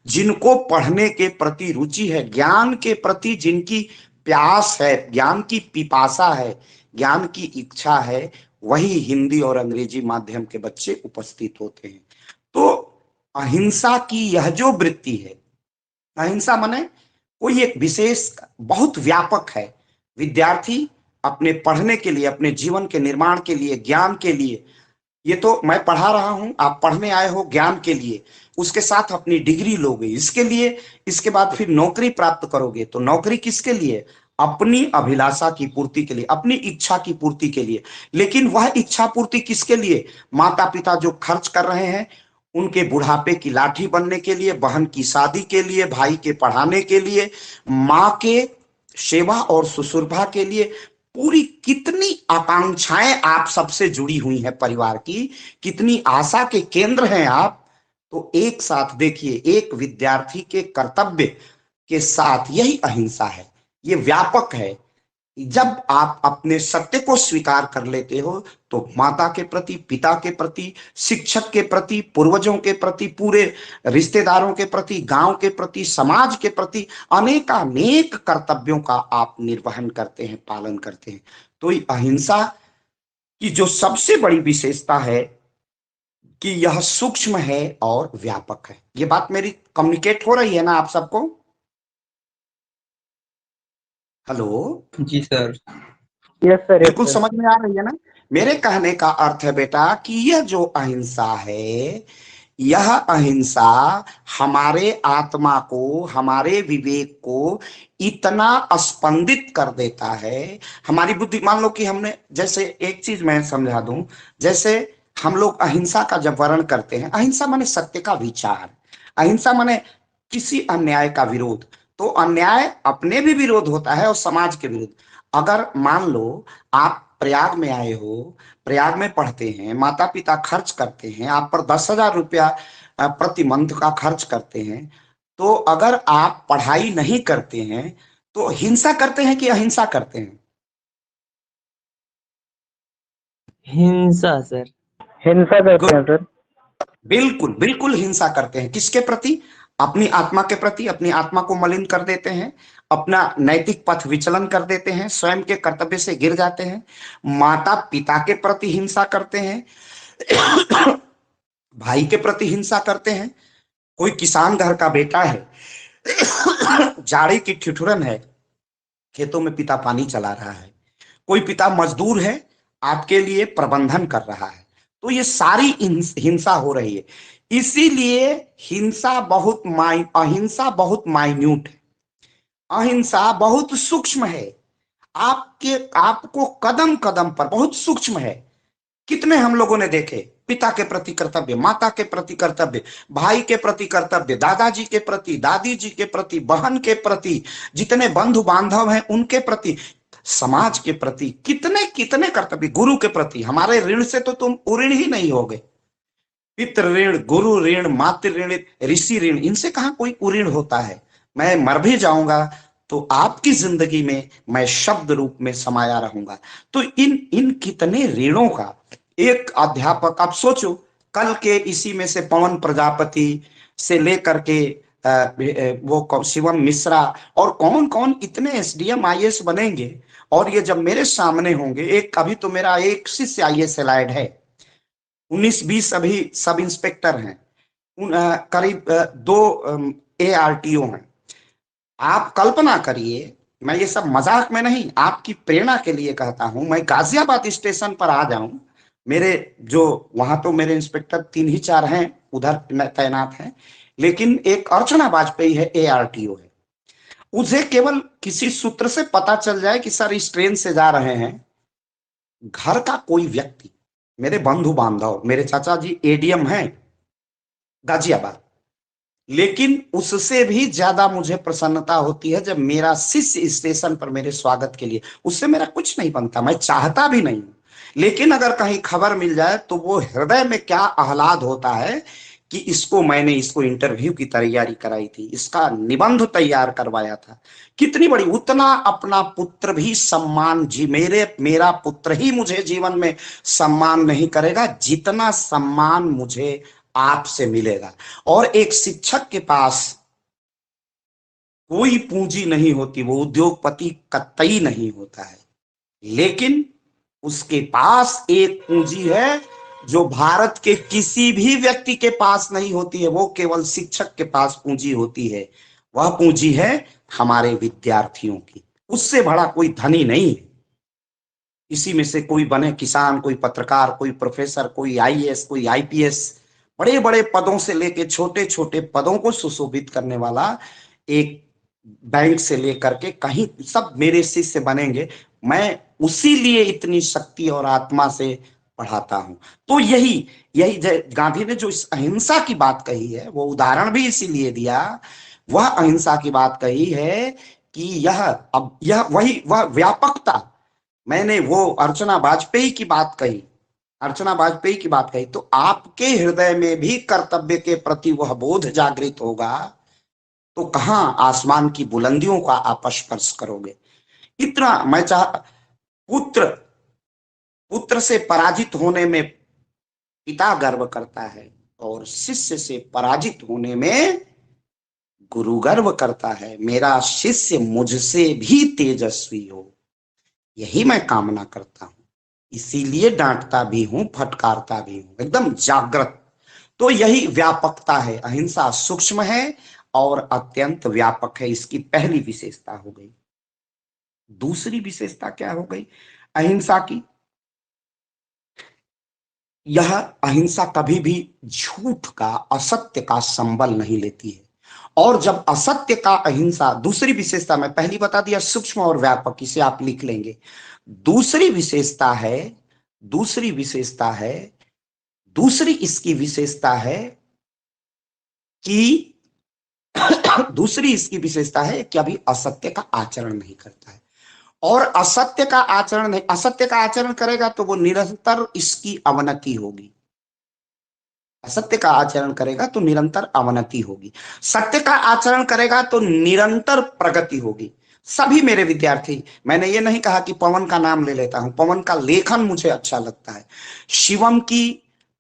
जिनको पढ़ने के प्रति रुचि है, ज्ञान के प्रति जिनकी प्यास है, ज्ञान की पिपासा है, ज्ञान की इच्छा है, वही हिंदी और अंग्रेजी माध्यम के बच्चे उपस्थित होते हैं। तो अहिंसा की यह जो वृत्ति है, अहिंसा माने कोई एक विशेष, बहुत व्यापक है। विद्यार्थी अपने पढ़ने के लिए, अपने जीवन के निर्माण के लिए, ज्ञान के लिए, ये तो मैं पढ़ा रहा हूं, आप पढ़ने आए हो ज्ञान के लिए, उसके साथ अपनी डिग्री लोगे इसके लिए, इसके बाद फिर नौकरी प्राप्त करोगे, तो नौकरी किसके लिए? अपनी अभिलाषा की पूर्ति के लिए, अपनी इच्छा की पूर्ति के लिए। लेकिन वह इच्छा पूर्ति किसके लिए? माता पिता जो खर्च कर रहे हैं, उनके बुढ़ापे की लाठी बनने के लिए, बहन की शादी के लिए, भाई के पढ़ाने के लिए, माँ के सेवा और सुशुरभा के लिए, पूरी कितनी आकांक्षाएं आप सबसे जुड़ी हुई हैं परिवार की, कितनी आशा के केंद्र हैं आप। तो एक साथ देखिए, एक विद्यार्थी के कर्तव्य के साथ, यही अहिंसा है। ये व्यापक है। जब आप अपने सत्य को स्वीकार कर लेते हो तो माता के प्रति, पिता के प्रति, शिक्षक के प्रति, पूर्वजों के प्रति, पूरे रिश्तेदारों के प्रति, गांव के प्रति, समाज के प्रति अनेकानेक कर्तव्यों का आप निर्वहन करते हैं, पालन करते हैं। तो ये अहिंसा की जो सबसे बड़ी विशेषता है कि यह सूक्ष्म है और व्यापक है। ये बात मेरी कम्युनिकेट हो रही है ना आप सबको? हेलो, जी सर। यस सर, यस बिल्कुल सर। समझ में आ रही है ना? मेरे कहने का अर्थ है बेटा कि यह जो अहिंसा है, यह अहिंसा हमारे आत्मा को, हमारे विवेक को इतना स्पंदित कर देता है, हमारी बुद्धि। मान लो कि हमने, जैसे एक चीज मैं समझा दूं, जैसे हम लोग अहिंसा का जब वर्णन करते हैं, अहिंसा माने सत्य का विचार, अहिंसा माने किसी अन्याय का विरोध। तो अन्याय अपने भी विरोध होता है और समाज के विरोध। अगर मान लो आप प्रयाग में आए हो, प्रयाग में पढ़ते हैं, माता पिता खर्च करते हैं, आप पर 10,000 रुपया प्रति मंथ का खर्च करते हैं, तो अगर आप पढ़ाई नहीं करते हैं तो हिंसा करते हैं कि अहिंसा करते हैं? हिंसा सर। हिंसा करते हैं गुड, सर। बिल्कुल बिल्कुल हिंसा करते हैं। किसके प्रति? अपनी आत्मा के प्रति। अपनी आत्मा को मलिन कर देते हैं, अपना नैतिक पथ विचलन कर देते हैं, स्वयं के कर्तव्य से गिर जाते हैं। माता पिता के प्रति हिंसा करते हैं, भाई के प्रति हिंसा करते हैं। कोई किसान घर का बेटा है, जाड़े की ठिठुरन है, खेतों में पिता पानी चला रहा है। कोई पिता मजदूर है, आपके लिए प्रबंधन कर रहा है। तो ये सारी हिंसा हो रही है। इसीलिए हिंसा बहुत अहिंसा बहुत माइन्यूट है, अहिंसा बहुत सूक्ष्म है। आपके आपको कदम कदम पर बहुत सूक्ष्म है। कितने हम लोगों ने देखे, पिता के प्रति कर्तव्य, माता के प्रति कर्तव्य, भाई के प्रति कर्तव्य, दादाजी के प्रति, दादी जी के प्रति, बहन के प्रति, जितने बंधु बांधव हैं उनके प्रति, समाज के प्रति, कितने कितने कर्तव्य, गुरु के प्रति। हमारे ऋण से तो तुम उऋण ही नहीं होगे। पितृ ऋण, गुरु ऋण, मातृ ऋण, ऋषि ऋण, इनसे कहां कोई उऋण होता है। मैं मर भी जाऊंगा तो आपकी जिंदगी में मैं शब्द रूप में समाया रहूंगा। तो इन इन कितने ऋणों का एक अध्यापक, आप सोचो, कल के इसी में से पवन प्रजापति से लेकर के वो शिवम मिश्रा और कौन कौन इतने एसडीएम आईएएस बनेंगे। और ये जब मेरे सामने होंगे, एक अभी तो मेरा एक शिष्य आईएएस एलाइड है, 19-20 अभी सब इंस्पेक्टर हैं, करीब 2 ARTO हैं। आप कल्पना करिए, मैं ये सब मजाक में नहीं, आपकी प्रेरणा के लिए कहता हूं, मैं गाजियाबाद स्टेशन पर आ जाऊं, मेरे जो वहां तो मेरे इंस्पेक्टर 3 ही 4 हैं उधर तैनात हैं, लेकिन एक अर्चना वाजपेयी है, ARTO है, उसे केवल किसी सूत्र से पता चल जाए कि सर इस ट्रेन से जा रहे हैं, घर का कोई व्यक्ति, मेरे बंधु बांधव, मेरे चाचा जी ADM हैं गाजियाबाद, लेकिन उससे भी ज्यादा मुझे प्रसन्नता होती है जब मेरा शिष्य स्टेशन पर मेरे स्वागत के लिए, उससे मेरा कुछ नहीं बनता, मैं चाहता भी नहीं, लेकिन अगर कहीं खबर मिल जाए तो वो हृदय में क्या आह्लाद होता है कि मैंने इसको इंटरव्यू की तैयारी कराई थी, इसका निबंध तैयार करवाया था, कितनी बड़ी। उतना अपना पुत्र भी सम्मान, जी मेरा पुत्र ही मुझे जीवन में सम्मान नहीं करेगा जितना सम्मान मुझे आपसे मिलेगा। और एक शिक्षक के पास कोई पूंजी नहीं होती, वो उद्योगपति कतई नहीं होता है, लेकिन उसके पास एक पूंजी है जो भारत के किसी भी व्यक्ति के पास नहीं होती है, वो केवल शिक्षक के पास पूंजी होती है। वह पूंजी है हमारे विद्यार्थियों की, उससे बड़ा कोई धनी नहीं है। इसी में से कोई बने किसान, कोई पत्रकार, कोई प्रोफेसर, कोई IAS, कोई IPS, बड़े बड़े पदों से लेके छोटे छोटे पदों को सुशोभित करने वाला, एक बैंक से लेकर के कहीं, सब मेरे शिष्य बनेंगे। मैं उसी लिए इतनी शक्ति और आत्मा से पढ़ाता हूं। तो यही यही गांधी ने जो इस अहिंसा की बात कही है, वो उदाहरण भी इसीलिए दिया, वह अहिंसा की बात कही है कि यह वही वह व्यापकता। मैंने वो अर्चना वाजपेयी की बात कही, अर्चना वाजपेयी की बात कही, तो आपके हृदय में भी कर्तव्य के प्रति वह बोध जागृत होगा तो कहां आसमान की बुलंदियों का आप स्पर्श करोगे। इतना मैं पुत्र पुत्र से पराजित होने में पिता गर्व करता है, और शिष्य से पराजित होने में गुरु गर्व करता है। मेरा शिष्य मुझसे भी तेजस्वी हो, यही मैं कामना करता हूं, इसीलिए डांटता भी हूं, फटकारता भी हूं, एकदम जागृत। तो यही व्यापकता है। अहिंसा सूक्ष्म है और अत्यंत व्यापक है, इसकी पहली विशेषता हो गई। दूसरी विशेषता क्या हो गई अहिंसा की? यह अहिंसा कभी भी झूठ का, असत्य का संबल नहीं लेती है। और जब असत्य का अहिंसा, दूसरी विशेषता मैं पहली बता दिया सूक्ष्म और व्यापक, इसे आप लिख लेंगे। दूसरी विशेषता है, दूसरी विशेषता है, दूसरी इसकी विशेषता है कि दूसरी इसकी विशेषता है कि अभी असत्य का आचरण नहीं करता है। और असत्य का आचरण नहीं, असत्य का आचरण करेगा तो वो निरंतर इसकी अवनति होगी। असत्य का आचरण करेगा तो निरंतर अवनति होगी, सत्य का आचरण करेगा तो निरंतर प्रगति होगी। सभी मेरे विद्यार्थी, मैंने ये नहीं कहा कि पवन का नाम ले लेता हूं, पवन का लेखन मुझे अच्छा लगता है, शिवम की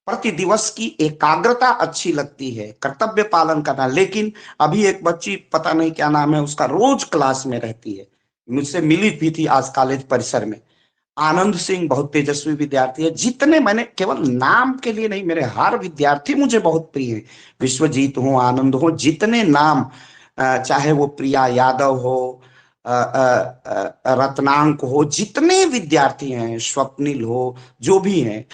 प्रति दिवस की एकाग्रता अच्छी लगती है, कर्तव्य पालन करना। लेकिन अभी एक बच्ची, पता नहीं क्या नाम है उसका, रोज क्लास में रहती है, मुझसे मिली भी थी आज कॉलेज परिसर में, आनंद सिंह, बहुत तेजस्वी विद्यार्थी है। जितने, मैंने केवल नाम के लिए नहीं, मेरे हर विद्यार्थी मुझे बहुत प्रिय है, विश्वजीत हो, आनंद हो, जितने नाम, चाहे वो प्रिया यादव हो, रत्नांक हो, जितने विद्यार्थी हैं, स्वप्निल हो, जो भी हैं,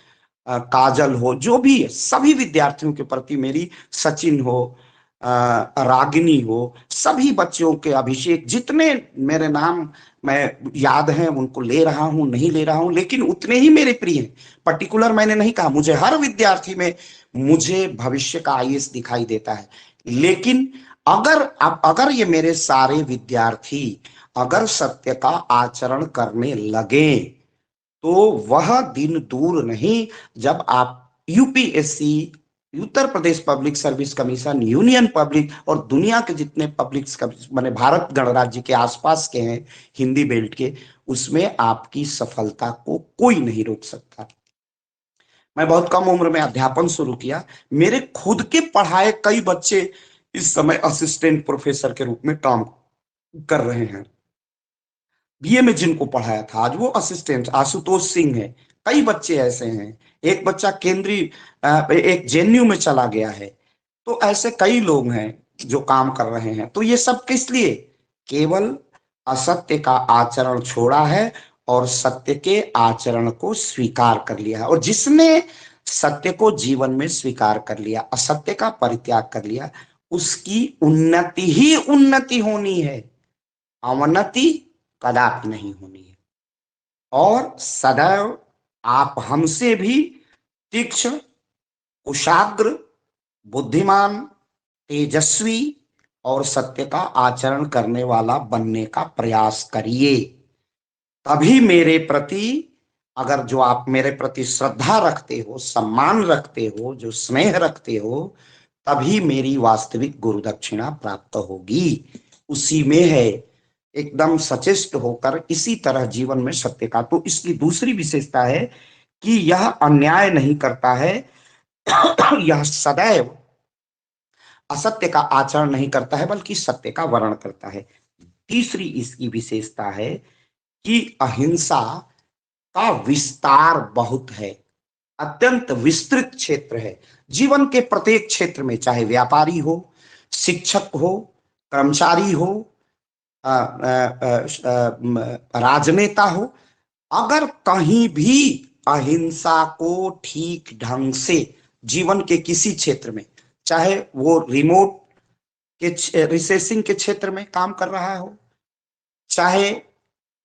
काजल हो, जो भी है, सभी विद्यार्थियों के प्रति मेरी, सचिन हो, रागिनी हो, सभी बच्चों के, अभिषेक, जितने मेरे नाम मैं याद हैं उनको ले रहा हूं, नहीं ले रहा हूं, लेकिन उतने ही मेरे प्रिय हैं। पर्टिकुलर मैंने नहीं कहा, मुझे हर विद्यार्थी में मुझे भविष्य का आईएएस दिखाई देता है। लेकिन अगर ये मेरे सारे विद्यार्थी अगर सत्य का आचरण करने लगे तो वह दिन दूर नहीं जब आप UPSC, Uttar Pradesh public service commission, union public और दुनिया के जितने पब्लिक माने भारत गणराज्य के आसपास के हैं हिंदी बेल्ट के, उसमें आपकी सफलता को कोई नहीं रोक सकता। मैं बहुत कम उम्र में अध्यापन शुरू किया, मेरे खुद के पढ़ाए कई बच्चे इस समय असिस्टेंट प्रोफेसर के रूप में काम कर रहे हैं। बीए में जिनको पढ़ाया था आज वो असिस्टेंट, आशुतोष सिंह है, कई बच्चे ऐसे हैं, एक बच्चा केंद्रीय एक जेएनयू में चला गया है। तो ऐसे कई लोग हैं जो काम कर रहे हैं। तो ये सब किस लिए? केवल असत्य का आचरण छोड़ा है और सत्य के आचरण को स्वीकार कर लिया है। और जिसने सत्य को जीवन में स्वीकार कर लिया, असत्य का परित्याग कर लिया, उसकी उन्नति ही उन्नति होनी है, अवनति कदापि नहीं होनी है। और सदैव आप हमसे भी तीक्ष्ण, कुशाग्र, बुद्धिमान, तेजस्वी और सत्य का आचरण करने वाला बनने का प्रयास करिए। तभी मेरे प्रति, अगर जो आप मेरे प्रति श्रद्धा रखते हो, सम्मान रखते हो, जो स्नेह रखते हो, तभी मेरी वास्तविक गुरु दक्षिणा प्राप्त होगी। उसी में है, एकदम सचेष्ट होकर इसी तरह जीवन में सत्य का। तो इसकी दूसरी विशेषता है कि यह अन्याय नहीं करता है, यह सदैव असत्य का आचरण नहीं करता है बल्कि सत्य का वर्ण करता है। तीसरी इसकी विशेषता है कि अहिंसा का विस्तार बहुत है, अत्यंत विस्तृत क्षेत्र है। जीवन के प्रत्येक क्षेत्र में, चाहे व्यापारी हो, शिक्षक हो, कर्मचारी हो, राजनेता हो, अगर कहीं भी अहिंसा को ठीक ढंग से जीवन के किसी क्षेत्र में, चाहे वो रिमोट के रिसेसिंग के क्षेत्र में काम कर रहा हो, चाहे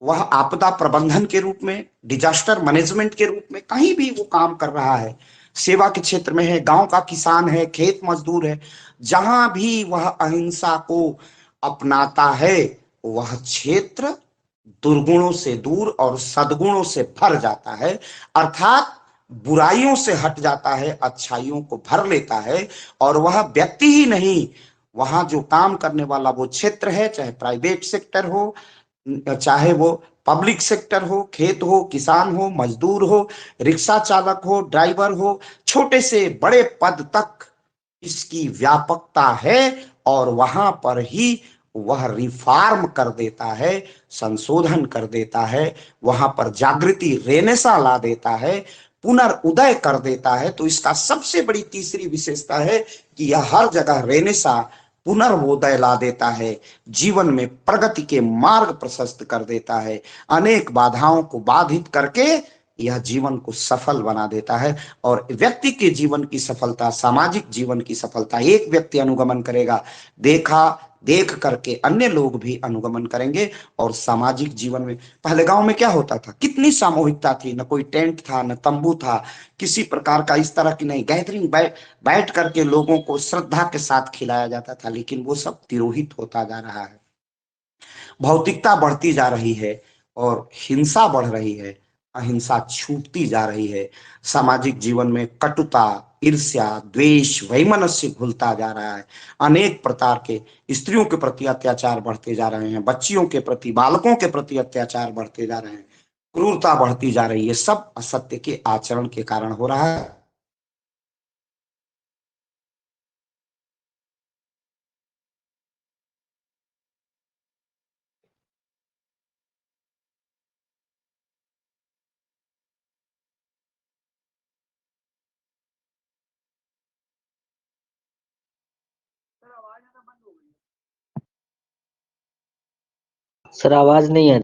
वह आपदा प्रबंधन के रूप में, डिजास्टर मैनेजमेंट के रूप में, कहीं भी वो काम कर रहा है, सेवा के क्षेत्र में है, गांव का किसान है, खेत मजदूर है, जहां भी वह अहिंसा को अपनाता है वह क्षेत्र दुर्गुणों से दूर और सद्गुणों से भर जाता है। अर्थात बुराइयों से हट जाता है, अच्छाइयों को भर लेता है। और वह व्यक्ति ही नहीं, वहां जो काम करने वाला वो क्षेत्र है, चाहे प्राइवेट सेक्टर हो, चाहे वो पब्लिक सेक्टर हो, खेत हो, किसान हो, मजदूर हो, रिक्शा चालक हो, ड्राइवर हो, छोटे से बड़े पद तक इसकी व्यापकता है। और वहां पर ही वह रिफॉर्म कर देता है, संशोधन कर देता है, वहां पर जागृति रेनेसा ला देता है, पुनर्उदय कर देता है। तो इसका सबसे बड़ी तीसरी विशेषता है कि यह हर जगह रेनेसा, पुनर्वोदय ला देता है, जीवन में प्रगति के मार्ग प्रशस्त कर देता है, अनेक बाधाओं को बाधित करके यह जीवन को सफल बना देता है। और व्यक्ति के जीवन की सफलता, सामाजिक जीवन की सफलता एक व्यक्ति अनुगमन करेगा, देख करके अन्य लोग भी अनुगमन करेंगे। और सामाजिक जीवन में पहले गांव में क्या होता था, कितनी सामूहिकता थी, न कोई टेंट था, न तंबू था, किसी प्रकार का इस तरह की नहीं गैदरिंग, बैठ करके लोगों को श्रद्धा के साथ खिलाया जाता था। लेकिन वो सब तिरोहित होता जा रहा है, भौतिकता बढ़ती जा रही है और हिंसा बढ़ रही है, अहिंसा छूटती जा रही है। सामाजिक जीवन में कटुता, ईर्ष्या, द्वेष, वैमनस्य घुलता जा रहा है। अनेक प्रकार के स्त्रियों के प्रति अत्याचार बढ़ते जा रहे हैं, बच्चियों के प्रति, बालकों के प्रति अत्याचार बढ़ते जा रहे हैं, क्रूरता बढ़ती जा रही है। सब असत्य के आचरण के कारण हो रहा है। सर आवाज नहीं आ रही।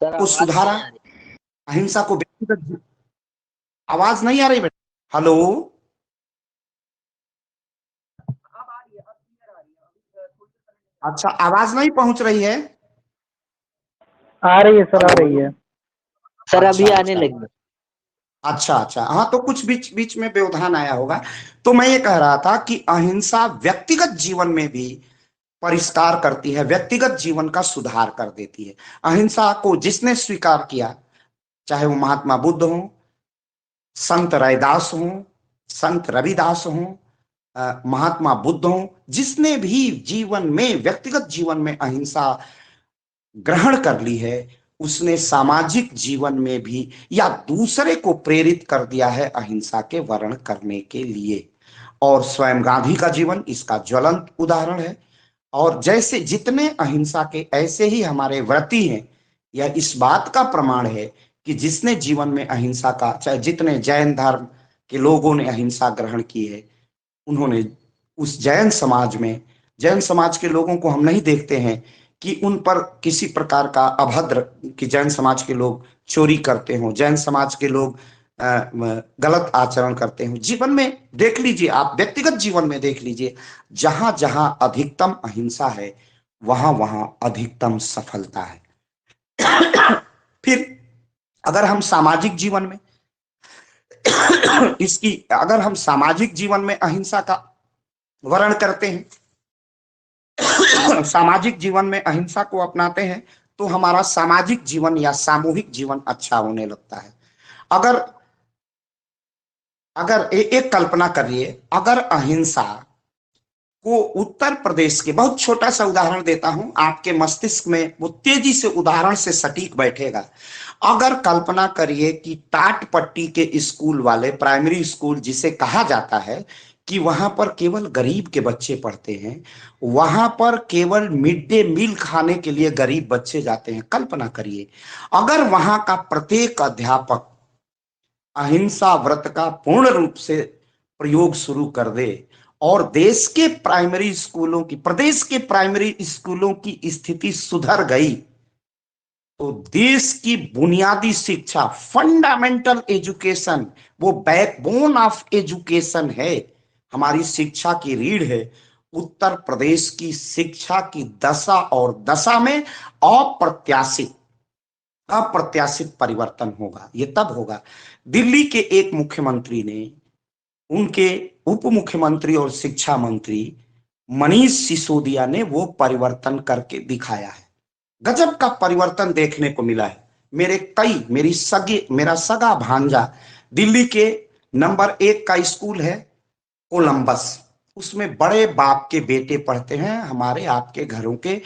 सर को आवाज सुधारा, नहीं आ रही। अहिंसा को व्यक्तिगत। आवाज नहीं आ रही बेटा? हेलो, अच्छा, आवाज नहीं पहुंच रही है? आ रही है सर, आ रही है। सर अभी अच्छा, आने अच्छा। लगी। अच्छा अच्छा, हाँ, तो कुछ बीच बीच में व्यवधान आया होगा। तो मैं ये कह रहा था कि अहिंसा व्यक्तिगत जीवन में भी परिष्कार करती है, व्यक्तिगत जीवन का सुधार कर देती है। अहिंसा को जिसने स्वीकार किया, चाहे वो महात्मा बुद्ध हो, संत रैदास हो, संत रविदास हो, महात्मा बुद्ध हो, जिसने भी जीवन में, व्यक्तिगत जीवन में अहिंसा ग्रहण कर ली है, उसने सामाजिक जीवन में भी या दूसरे को प्रेरित कर दिया है अहिंसा के वर्ण करने के लिए। और स्वयं गांधी का जीवन इसका ज्वलंत उदाहरण है। और जैसे जितने अहिंसा के, ऐसे ही हमारे व्रती हैं। यह इस बात का प्रमाण है कि जिसने जीवन में अहिंसा का, चाहे जितने जैन धर्म के लोगों ने अहिंसा ग्रहण की है, उन्होंने उस जैन समाज के लोगों को हम नहीं देखते हैं कि उन पर किसी प्रकार का अभद्र, कि जैन समाज के लोग चोरी करते हों, जैन समाज के लोग गलत आचरण करते हों। जीवन में देख लीजिए, आप व्यक्तिगत जीवन में देख लीजिए, जहां जहां अधिकतम अहिंसा है, वहां वहां अधिकतम सफलता है। फिर अगर हम सामाजिक जीवन में अगर हम सामाजिक जीवन में अहिंसा का वर्ण करते हैं, सामाजिक जीवन में अहिंसा को अपनाते हैं, तो हमारा सामाजिक जीवन या सामूहिक जीवन अच्छा होने लगता है। अगर अगर एक कल्पना करिए, अगर अहिंसा को उत्तर प्रदेश के, बहुत छोटा सा उदाहरण देता हूं, आपके मस्तिष्क में वो तेजी से उदाहरण से सटीक बैठेगा। अगर कल्पना करिए कि टाट पट्टी के स्कूल वाले, प्राइमरी स्कूल जिसे कहा जाता है कि वहां पर केवल गरीब के बच्चे पढ़ते हैं, वहां पर केवल मिड डे मील खाने के लिए गरीब बच्चे जाते हैं। कल्पना करिए, अगर वहां का प्रत्येक अध्यापक अहिंसा व्रत का पूर्ण रूप से प्रयोग शुरू कर दे और प्रदेश के प्राइमरी स्कूलों की स्थिति सुधर गई, तो देश की बुनियादी शिक्षा, फंडामेंटल एजुकेशन, वो बैकबोन ऑफ एजुकेशन है, हमारी शिक्षा की रीढ़ है। उत्तर प्रदेश की शिक्षा की दशा और दशा में अप्रत्याशित परिवर्तन होगा। ये तब होगा, दिल्ली के एक मुख्यमंत्री ने, उनके उप मुख्यमंत्री और शिक्षा मंत्री मनीष सिसोदिया ने वो परिवर्तन करके दिखाया है। गजब का परिवर्तन देखने को मिला है। मेरा सगा भांजा दिल्ली के नंबर 1 का स्कूल है कोलंबस, उसमें बड़े बाप के बेटे पढ़ते हैं। हमारे आपके घरों के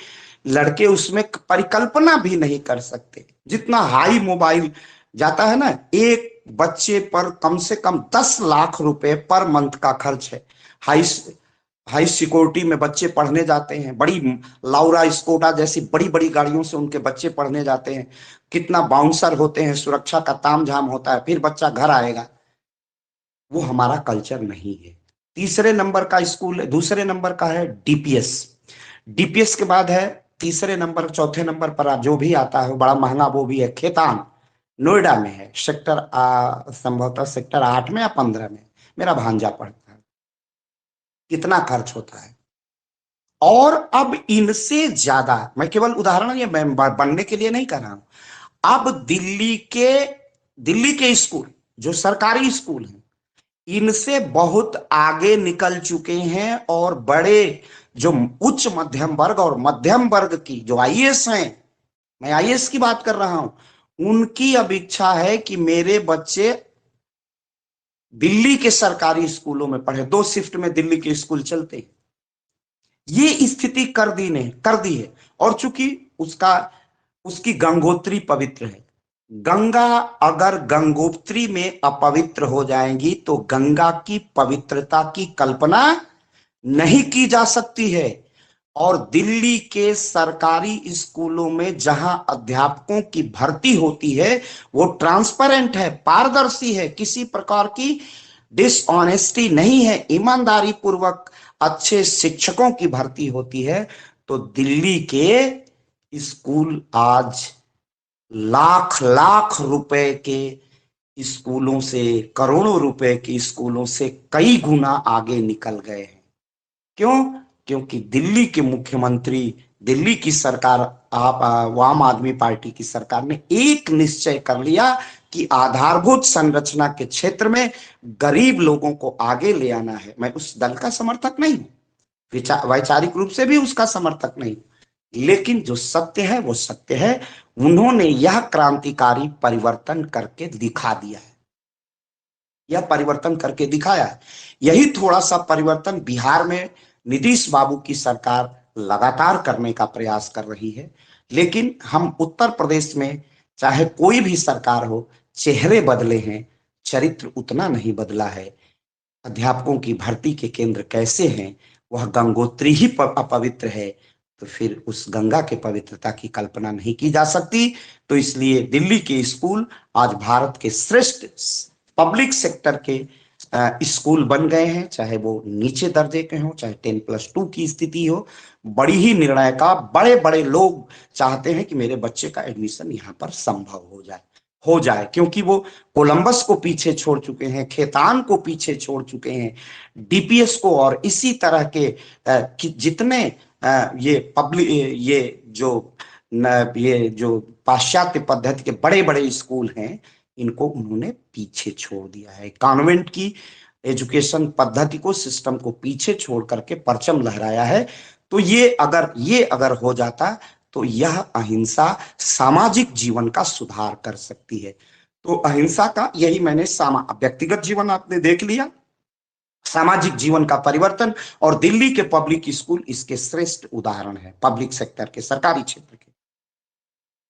लड़के उसमें परिकल्पना भी नहीं कर सकते जितना हाई मोबाइल जाता है ना। एक बच्चे पर कम से कम 10 लाख रुपए पर मंथ का खर्च है। हाई हाई सिक्योरिटी में बच्चे पढ़ने जाते हैं, बड़ी लाउरा स्कोडा जैसी बड़ी बड़ी गाड़ियों से उनके बच्चे पढ़ने जाते हैं। कितना बाउंसर होते हैं, सुरक्षा का तामझाम होता है, फिर बच्चा घर आएगा। वो हमारा कल्चर नहीं है। तीसरे नंबर का स्कूल, दूसरे नंबर का है डीपीएस। डीपीएस के बाद है तीसरे नंबर, चौथे नंबर पर जो भी आता है वो बड़ा महंगा, वो भी है खेतान, नोएडा में है, संभवतः सेक्टर 8 में या 15 में मेरा भांजा पढ़ता है। कितना खर्च होता है। और अब इनसे ज्यादा, मैं केवल उदाहरण ये बनने के लिए नहीं कर रहा हूं, अब दिल्ली के स्कूल जो सरकारी स्कूल हैं इनसे बहुत आगे निकल चुके हैं। और बड़े जो उच्च मध्यम वर्ग और मध्यम वर्ग की जो आईएएस हैं, मैं आईएएस की बात कर रहा हूं, उनकी अब इच्छा है कि मेरे बच्चे दिल्ली के सरकारी स्कूलों में पढ़े। 2 शिफ्ट में दिल्ली के स्कूल चलते हैं। ये स्थिति कर दी है। और चूंकि उसकी गंगोत्री पवित्र है, गंगा अगर गंगोत्री में अपवित्र हो जाएंगी तो गंगा की पवित्रता की कल्पना नहीं की जा सकती है। और दिल्ली के सरकारी स्कूलों में जहां अध्यापकों की भर्ती होती है वो ट्रांसपेरेंट है, पारदर्शी है, किसी प्रकार की डिसऑनेस्टी नहीं है, ईमानदारी पूर्वक अच्छे शिक्षकों की भर्ती होती है। तो दिल्ली के स्कूल आज लाख लाख रुपए के स्कूलों से, करोड़ों रुपए के स्कूलों से कई गुना आगे निकल गए हैं। क्यों? क्योंकि दिल्ली के मुख्यमंत्री, दिल्ली की सरकार, आम आदमी पार्टी की सरकार ने एक निश्चय कर लिया कि आधारभूत संरचना के क्षेत्र में गरीब लोगों को आगे ले आना है। मैं उस दल का समर्थक नहीं हूं, वैचारिक रूप से भी उसका समर्थक नहीं, लेकिन जो सत्य है वो सत्य है। उन्होंने यह क्रांतिकारी परिवर्तन करके दिखा दिया है, यह परिवर्तन करके दिखाया है। यही थोड़ा सा परिवर्तन बिहार में नीतीश बाबू की सरकार लगातार करने का प्रयास कर रही है। लेकिन हम उत्तर प्रदेश में चाहे कोई भी सरकार हो, चेहरे बदले हैं, चरित्र उतना नहीं बदला है। अध्यापकों की भर्ती के केंद्र कैसे हैं, वह गंगोत्री ही अपवित्र है, तो फिर उस गंगा के पवित्रता की कल्पना नहीं की जा सकती। तो इसलिए दिल्ली के स्कूल आज भारत के श्रेष्ठ पब्लिक सेक्टर के स्कूल बन गए हैं, चाहे वो नीचे दर्जे के हो, चाहे 10+2 की स्थिति हो। बड़ी ही निर्णय का, बड़े बड़े लोग चाहते हैं कि मेरे बच्चे का एडमिशन यहाँ पर संभव हो जाए, क्योंकि वो कोलंबस को पीछे छोड़ चुके हैं, खेतान को पीछे छोड़ चुके हैं, डीपीएस को, और इसी तरह के जितने ये जो पाश्चात्य पद्धति के बड़े बड़े स्कूल हैं, इनको उन्होंने पीछे छोड़ दिया है। कॉन्वेंट की एजुकेशन पद्धति को, सिस्टम को पीछे छोड़ करके परचम लहराया है। तो ये अगर हो जाता तो यह अहिंसा सामाजिक जीवन का सुधार कर सकती है। तो अहिंसा का यही मैंने व्यक्तिगत जीवन आपने देख लिया, सामाजिक जीवन का परिवर्तन, और दिल्ली के पब्लिक स्कूल इसके श्रेष्ठ उदाहरण है, पब्लिक सेक्टर के, सरकारी क्षेत्र के।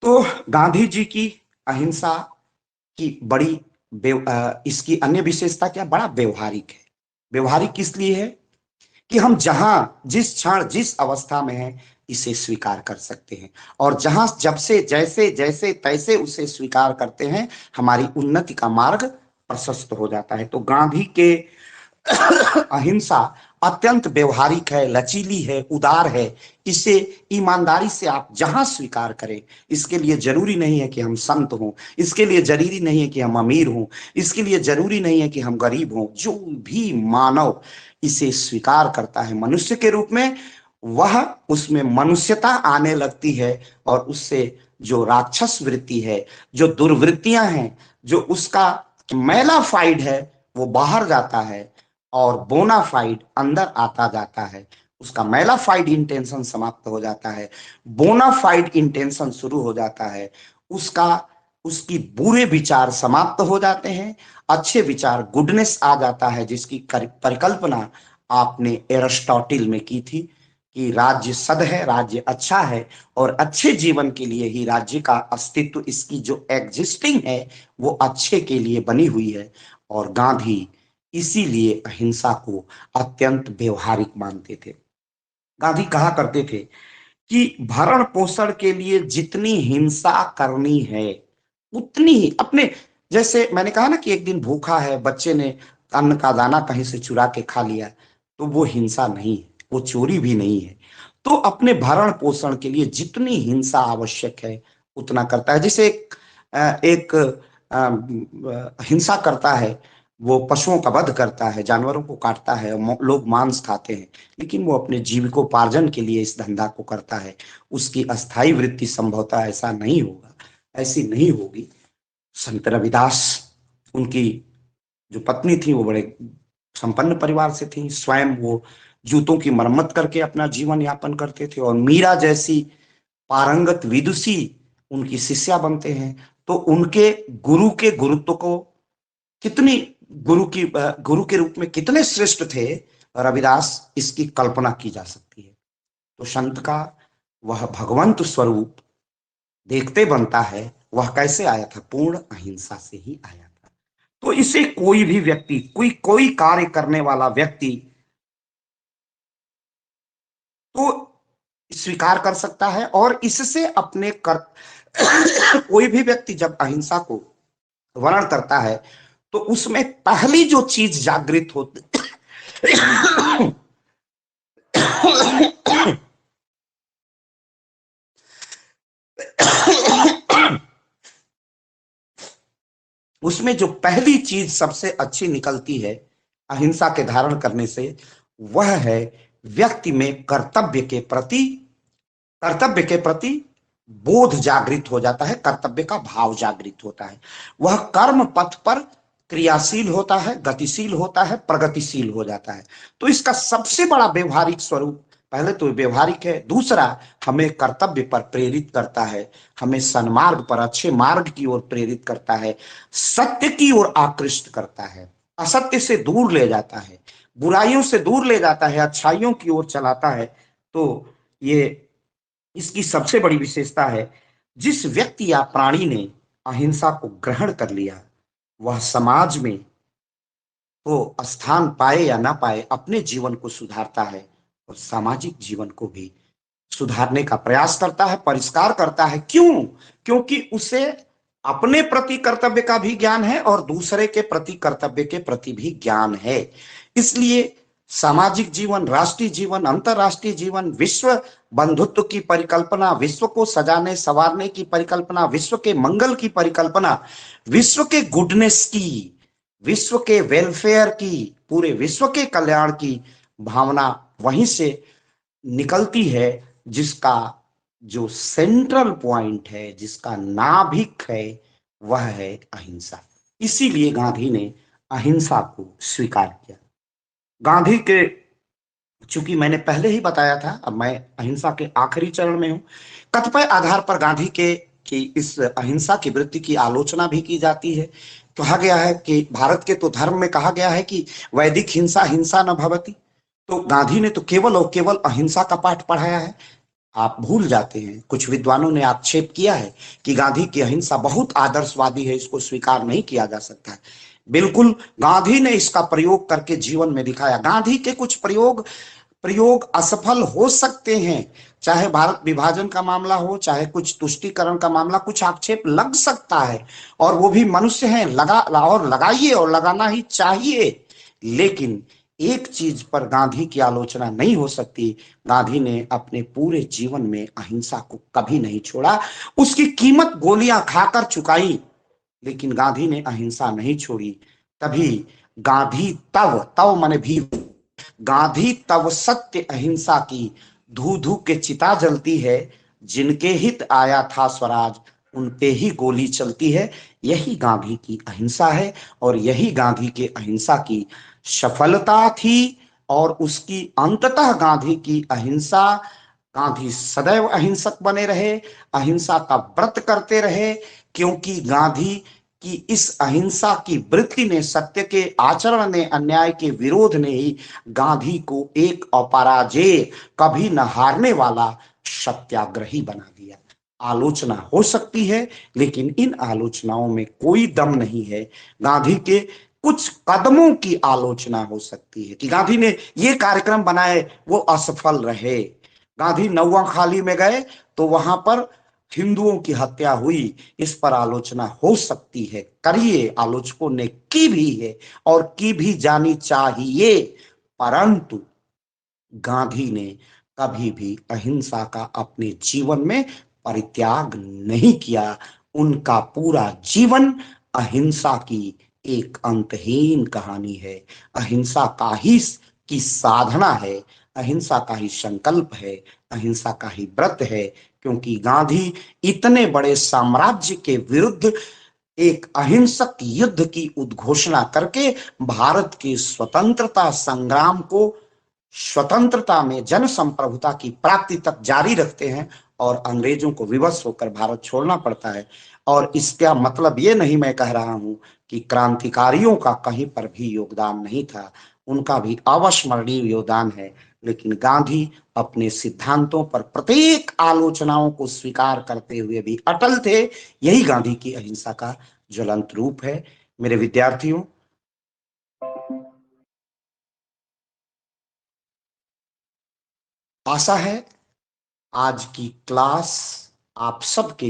तो गांधी जी की अहिंसा की बड़ी इसकी अन्य विशेषता क्या? बड़ा व्यवहारिक है। व्यवहारिक इसलिए है कि हम जहां, जिस क्षण, जिस अवस्था में है, इसे स्वीकार कर सकते हैं, और जहां, जब से, जैसे जैसे तैसे उसे स्वीकार करते हैं, हमारी उन्नति का मार्ग प्रशस्त हो जाता है। तो गांधी के अहिंसा अत्यंत व्यवहारिक है, लचीली है, उदार है। इसे ईमानदारी से आप जहां स्वीकार करें। इसके लिए जरूरी नहीं है कि हम संत हों, इसके लिए जरूरी नहीं है कि हम अमीर हों, इसके लिए जरूरी नहीं है कि हम गरीब हों। जो भी मानव इसे स्वीकार करता है मनुष्य के रूप में, वह, उसमें मनुष्यता आने लगती है, और उससे जो राक्षस वृत्ति है, जो दुर्वृत्तियां हैं, जो उसका मैलाफाइड है, वो बाहर जाता है, और बोनाफाइड अंदर आता जाता है। उसका मैलाफाइड इंटेंशन समाप्त हो जाता है, बोनाफाइड इंटेंशन शुरू हो जाता है, उसकी बुरे विचार समाप्त हो जाते हैं, अच्छे विचार, गुडनेस आ जाता है, जिसकी परिकल्पना आपने एरिस्टोटल में की थी कि राज्य सद है, राज्य अच्छा है और अच्छे जीवन के लिए ही राज्य का अस्तित्व, इसकी जो एग्जिस्टिंग है वो अच्छे के लिए बनी हुई है। और गांधी इसीलिए अहिंसा को अत्यंत व्यवहारिक मानते थे। गांधी कहा करते थे कि भरण पोषण के लिए जितनी हिंसा करनी है उतनी ही अपने, जैसे मैंने कहा ना कि एक दिन भूखा है, बच्चे ने अन्न का दाना कहीं से चुरा के खा लिया, तो वो हिंसा नहीं है, वो चोरी भी नहीं है। तो अपने भरण पोषण के लिए जितनी हिंसा आवश्यक है उतना करता है। जैसे एक हिंसा करता है, वो पशुओं का वध करता है, जानवरों को काटता है, लोग मांस खाते हैं, लेकिन वो अपने जीविकोपार्जन के लिए इस धंधा को करता है। उसकी अस्थायी वृत्ति संभवतः ऐसा नहीं होगा, ऐसी नहीं होगी। संत रविदास, उनकी जो पत्नी थी वो बड़े संपन्न परिवार से थी, स्वयं वो जूतों की मरम्मत करके अपना जीवन यापन करते थे, और मीरा जैसी पारंगत विदुषी उनकी शिष्या बनते हैं। तो उनके गुरु के गुरुत्व को कितनी, गुरु के रूप में कितने श्रेष्ठ थे रविदास, इसकी कल्पना की जा सकती है। तो संत का वह भगवंत स्वरूप देखते बनता है, वह कैसे आया था? पूर्ण अहिंसा से ही आया था। तो इसे कोई भी व्यक्ति, कोई कार्य करने वाला व्यक्ति तो स्वीकार कर सकता है, और इससे अपने कर कोई भी व्यक्ति जब अहिंसा को वर्ण करता है तो उसमें पहली जो चीज जागृत होती उसमें जो पहली चीज सबसे अच्छी निकलती है अहिंसा के धारण करने से, वह है व्यक्ति में कर्तव्य के प्रति बोध जागृत हो जाता है, कर्तव्य का भाव जागृत होता है। वह कर्म पथ पर क्रियाशील होता है, गतिशील होता है, प्रगतिशील हो जाता है। तो इसका सबसे बड़ा व्यवहारिक स्वरूप, पहले तो व्यवहारिक है, दूसरा हमें कर्तव्य पर प्रेरित करता है, हमें सन्मार्ग पर, अच्छे मार्ग की ओर प्रेरित करता है, सत्य की ओर आकृष्ट करता है, असत्य से दूर ले जाता है, बुराइयों से दूर ले जाता है, अच्छाइयों की ओर चलाता है। तो ये इसकी सबसे बड़ी विशेषता है। जिस व्यक्ति या प्राणी ने अहिंसा को ग्रहण कर लिया, वह समाज में तो स्थान पाए या ना पाए, अपने जीवन को सुधारता है और सामाजिक जीवन को भी सुधारने का प्रयास करता है, परिष्कार करता है। क्यों? क्योंकि उसे अपने प्रति कर्तव्य का भी ज्ञान है और दूसरे के प्रति कर्तव्य के प्रति भी ज्ञान है। इसलिए सामाजिक जीवन, राष्ट्रीय जीवन, अंतरराष्ट्रीय जीवन, विश्व बंधुत्व की परिकल्पना, विश्व को सजाने संवारने की परिकल्पना, विश्व के मंगल की परिकल्पना, विश्व के गुडनेस की, विश्व के वेलफेयर की, पूरे विश्व के कल्याण की भावना वहीं से निकलती है, जिसका जो सेंट्रल पॉइंट है, जिसका नाभिक है, वह है अहिंसा। इसीलिए गांधी ने अहिंसा को स्वीकार किया। गांधी के, चूंकि मैंने पहले ही बताया था, अब मैं अहिंसा के आखिरी चरण में हूं, कतिपय आधार पर गांधी के कि इस अहिंसा की वृत्ति की आलोचना भी की जाती है। कहा गया है कि भारत के तो धर्म में कहा गया है कि वैदिक हिंसा हिंसा न भवति, तो गांधी ने तो केवल और केवल अहिंसा का पाठ पढ़ाया है। आप भूल जाते हैं, कुछ विद्वानों ने आक्षेप किया है कि गांधी की अहिंसा बहुत आदर्शवादी है, इसको स्वीकार नहीं किया जा सकता है। बिल्कुल, गांधी ने इसका प्रयोग करके जीवन में दिखाया। गांधी के कुछ प्रयोग असफल हो सकते हैं, चाहे भारत विभाजन का मामला हो, चाहे कुछ तुष्टीकरण का मामला, कुछ आक्षेप लग सकता है, और वो भी मनुष्य हैं, लगाइए और लगाना ही चाहिए। लेकिन एक चीज पर गांधी की आलोचना नहीं हो सकती, गांधी ने अपने पूरे जीवन में अहिंसा को कभी नहीं छोड़ा। उसकी कीमत गोलियां खाकर चुकाई, लेकिन गांधी ने अहिंसा नहीं छोड़ी। तभी गांधी तव माने भी, गांधी तव सत्य अहिंसा की धू धू के चिता जलती है, जिनके हित आया था स्वराज उन पे ही गोली चलती है। यही गांधी की अहिंसा है और यही गांधी के अहिंसा की सफलता थी, और उसकी अंततः गांधी की अहिंसा, गांधी सदैव अहिंसक बने रहे, अहिंसा का व्रत करते रहे, क्योंकि गांधी की इस अहिंसा की वृत्ति ने, सत्य के आचरण ने, अन्याय के विरोध ने ही गांधी को एक अपराजेय, कभी न हारने वाला सत्याग्रही बना दिया। आलोचना हो सकती है, लेकिन इन आलोचनाओं में कोई दम नहीं है। गांधी के कुछ कदमों की आलोचना हो सकती है कि गांधी ने ये कार्यक्रम बनाए, वो असफल रहे। गांधी नौवाखाली में गए तो वहां पर हिंदुओं की हत्या हुई, इस पर आलोचना हो सकती है, करिए, आलोचकों ने की भी है और की भी जानी चाहिए। परंतु गांधी ने कभी भी अहिंसा का अपने जीवन में परित्याग नहीं किया। उनका पूरा जीवन अहिंसा की एक अंतहीन कहानी है, अहिंसा का ही की साधना है, अहिंसा का ही संकल्प है, अहिंसा का ही व्रत है। क्योंकि गांधी इतने बड़े साम्राज्य के विरुद्ध एक अहिंसक युद्ध की उद्घोषणा करके भारत के स्वतंत्रता संग्राम को, स्वतंत्रता में जन संप्रभुता की प्राप्ति तक जारी रखते हैं और अंग्रेजों को विवश होकर भारत छोड़ना पड़ता है। और इसका मतलब ये नहीं मैं कह रहा हूं कि क्रांतिकारियों का कहीं पर भी योगदान नहीं था, उनका भी अविस्मरणीय योगदान है। लेकिन गांधी अपने सिद्धांतों पर प्रत्येक आलोचनाओं को स्वीकार करते हुए भी अटल थे। यही गांधी की अहिंसा का ज्वलंत रूप है। मेरे विद्यार्थियों, आशा है आज की क्लास आप सबके